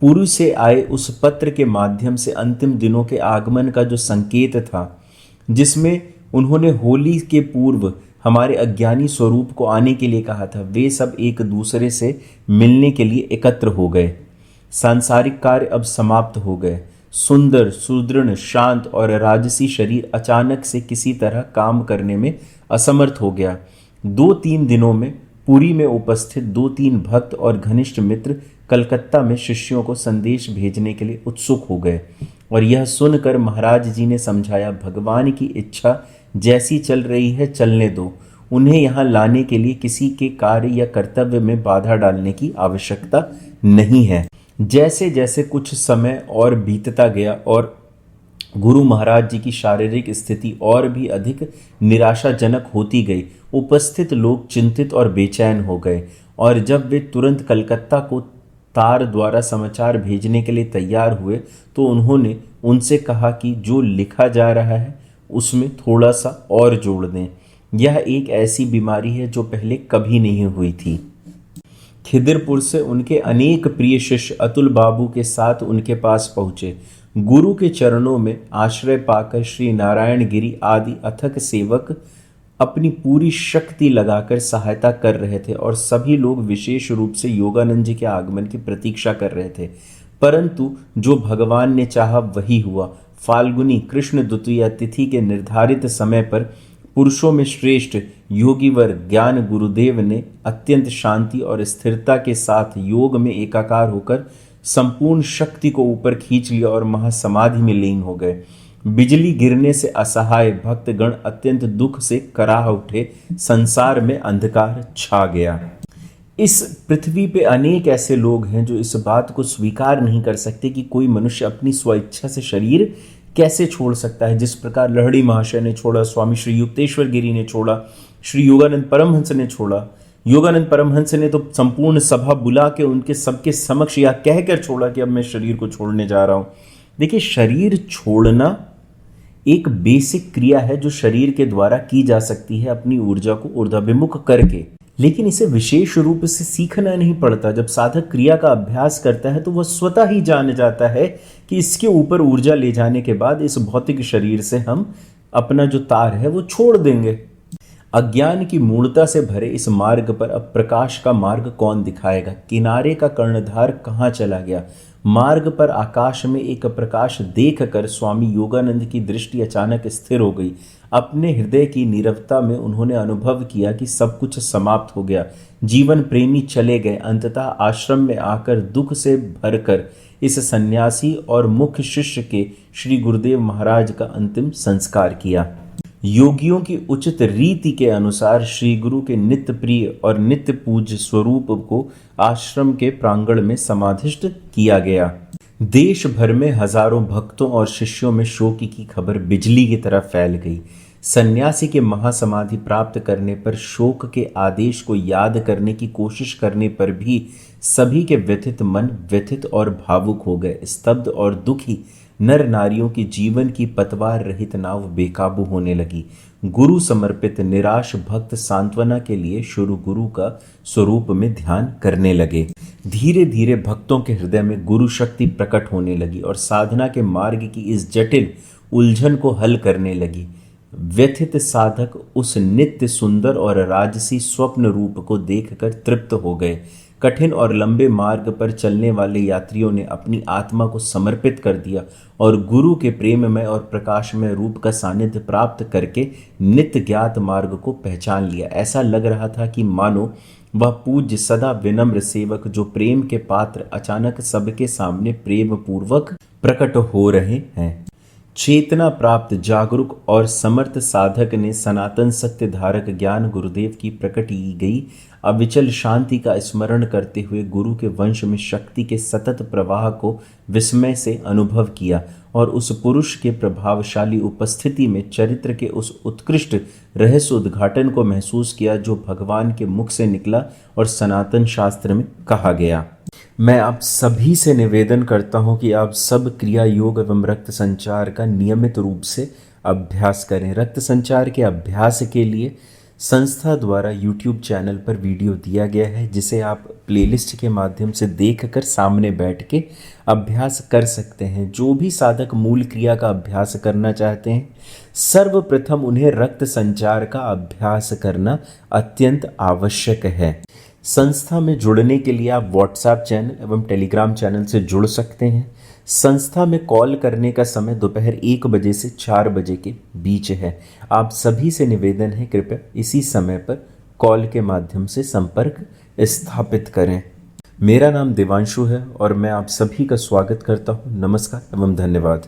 पुरी से आए उस पत्र के माध्यम से अंतिम दिनों के आगमन का जो संकेत था, जिसमें उन्होंने होली के पूर्व हमारे अज्ञानी स्वरूप को आने के लिए कहा था, वे सब एक दूसरे से मिलने के लिए एकत्र हो गए। सांसारिक कार्य अब समाप्त हो गए। सुंदर, सुदृढ़, शांत और राजसी शरीर अचानक से किसी तरह काम करने में असमर्थ हो गया। 2-3 दिनों में पुरी में उपस्थित 2-3 भक्त और घनिष्ठ मित्र कलकत्ता में शिष्यों को संदेश भेजने के लिए उत्सुक हो गए, और यह सुनकर महाराज जी ने समझाया, भगवान की इच्छा जैसी चल रही है चलने दो, उन्हें यहाँ लाने के लिए किसी के कार्य या कर्तव्य में बाधा डालने की आवश्यकता नहीं है। जैसे जैसे कुछ समय और बीतता गया और गुरु महाराज जी की शारीरिक स्थिति और भी अधिक निराशाजनक होती गई, उपस्थित लोग चिंतित और बेचैन हो गए, और जब वे तुरंत कलकत्ता को तार द्वारा समाचार भेजने के लिए तैयार हुए तो उन्होंने उनसे कहा कि जो लिखा जा रहा है उसमें थोड़ा सा और जोड़ दें। यह एक ऐसी बीमारी है जो पहले कभी नहीं हुई थी। खिदिरपुर से उनके अनेक प्रिय शिष्य अतुल बाबू के साथ उनके पास पहुंचे। गुरु के चरणों में आश्रय पाकर श्री नारायण गिरी आदि अथक सेवक अपनी पूरी शक्ति लगाकर सहायता कर रहे थे और सभी लोग विशेष रूप से योगानंद जी के आगमन की प्रतीक्षा कर रहे थे। परंतु जो भगवान ने चाहा वही हुआ। फाल्गुनी कृष्ण द्वितीया तिथि के निर्धारित समय पर पुरुषों में श्रेष्ठ योगीवर ज्ञान गुरुदेव ने अत्यंत शांति और स्थिरता के साथ योग में एकाकार होकर संपूर्ण शक्ति को ऊपर खींच लिया और महासमाधि में लीन हो गए। बिजली गिरने से असहाय भक्तगण अत्यंत दुख से कराह उठे। संसार में अंधकार छा गया। इस पृथ्वी पे अनेक ऐसे लोग हैं जो इस बात को स्वीकार नहीं कर सकते कि कोई मनुष्य अपनी स्वेच्छा से शरीर कैसे छोड़ सकता है। जिस प्रकार लहड़ी महाशय ने छोड़ा, स्वामी श्री युक्तेश्वर गिरी ने छोड़ा, श्री योगानंद परमहंस ने छोड़ा। योगानंद परमहंस ने तो संपूर्ण सभा बुला के उनके सबके समक्ष या कहकर छोड़ा कि अब मैं शरीर को छोड़ने जा रहा हूं। देखिए, शरीर छोड़ना एक बेसिक क्रिया है जो शरीर के द्वारा की जा सकती है अपनी ऊर्जा को ऊर्ध्वाभिमुख करके, लेकिन इसे विशेष रूप से सीखना नहीं पड़ता। जब साधक क्रिया का अभ्यास करता है तो वह स्वतः ही जान जाता है कि इसके ऊपर ऊर्जा ले जाने के बाद इस भौतिक शरीर से हम अपना जो तार है वो छोड़ देंगे। अज्ञान की मूढ़ता से भरे इस मार्ग पर अब प्रकाश का मार्ग कौन दिखाएगा। किनारे का कर्णधार कहाँ चला गया। मार्ग पर आकाश में एक प्रकाश देखकर स्वामी योगानंद की दृष्टि अचानक स्थिर हो गई। अपने हृदय की नीरवता में उन्होंने अनुभव किया कि सब कुछ समाप्त हो गया। जीवन प्रेमी चले गए। अंततः आश्रम में आकर दुख से भरकर इस सन्यासी और मुख्य शिष्य के श्री गुरुदेव महाराज का अंतिम संस्कार किया। योगियों की उचित रीति के अनुसार श्री गुरु के नित्य प्रिय और नित्य पूज्य स्वरूप को आश्रम के प्रांगण में समाधिष्ठ किया गया। देश भर में हजारों भक्तों और शिष्यों में शोक की खबर बिजली की तरह फैल गई। सन्यासी के महासमाधि प्राप्त करने पर शोक के आदेश को याद करने की कोशिश करने पर भी सभी के व्यथित मन व्यथित और भावुक हो गए। स्तब्ध और दुखी नर नारियों की जीवन की पतवार रहित नाव बेकाबू होने लगी। गुरु समर्पित निराश भक्त सांत्वना के लिए शुरू गुरु का स्वरूप में ध्यान करने लगे। धीरे धीरे भक्तों के हृदय में गुरु शक्ति प्रकट होने लगी और साधना के मार्ग की इस जटिल उलझन को हल करने लगी। व्यथित साधक उस नित्य सुंदर और राजसी स्वप्न रूप को देखकर तृप्त हो गए। कठिन और लंबे मार्ग पर चलने वाले यात्रियों ने अपनी आत्मा को समर्पित कर दिया और गुरु के प्रेममय और प्रकाशमय रूप का सानिध्य प्राप्त करके नित्य ज्ञात मार्ग को पहचान लिया। ऐसा लग रहा था कि मानो वह पूज्य सदा विनम्र सेवक जो प्रेम के पात्र अचानक सबके सामने प्रेम पूर्वक प्रकट हो रहे हैं। चेतना प्राप्त जागरूक और समर्थ साधक ने सनातन सत्य धारक ज्ञान गुरुदेव की प्रकट की गई अविचल शांति का स्मरण करते हुए गुरु के वंश में शक्ति के सतत प्रवाह को विस्मय से अनुभव किया और उस पुरुष के प्रभावशाली उपस्थिति में चरित्र के उस उत्कृष्ट रहस्य उद्घाटन को महसूस किया जो भगवान के मुख से निकला और सनातन शास्त्र में कहा गया। मैं आप सभी से निवेदन करता हूं कि आप सब क्रिया योग एवं रक्त संचार का नियमित रूप से अभ्यास करें। रक्त संचार के अभ्यास के लिए संस्था द्वारा YouTube चैनल पर वीडियो दिया गया है जिसे आप प्लेलिस्ट के माध्यम से देखकर सामने बैठ के अभ्यास कर सकते हैं। जो भी साधक मूल क्रिया का अभ्यास करना चाहते हैं सर्वप्रथम उन्हें रक्त संचार का अभ्यास करना अत्यंत आवश्यक है। संस्था में जुड़ने के लिए आप व्हाट्सएप चैनल एवं टेलीग्राम चैनल से जुड़ सकते हैं। संस्था में कॉल करने का समय दोपहर 1 बजे से 4 बजे के बीच है। आप सभी से निवेदन है कृपया इसी समय पर कॉल के माध्यम से संपर्क स्थापित करें। मेरा नाम देवांशु है और मैं आप सभी का स्वागत करता हूं। नमस्कार एवं धन्यवाद।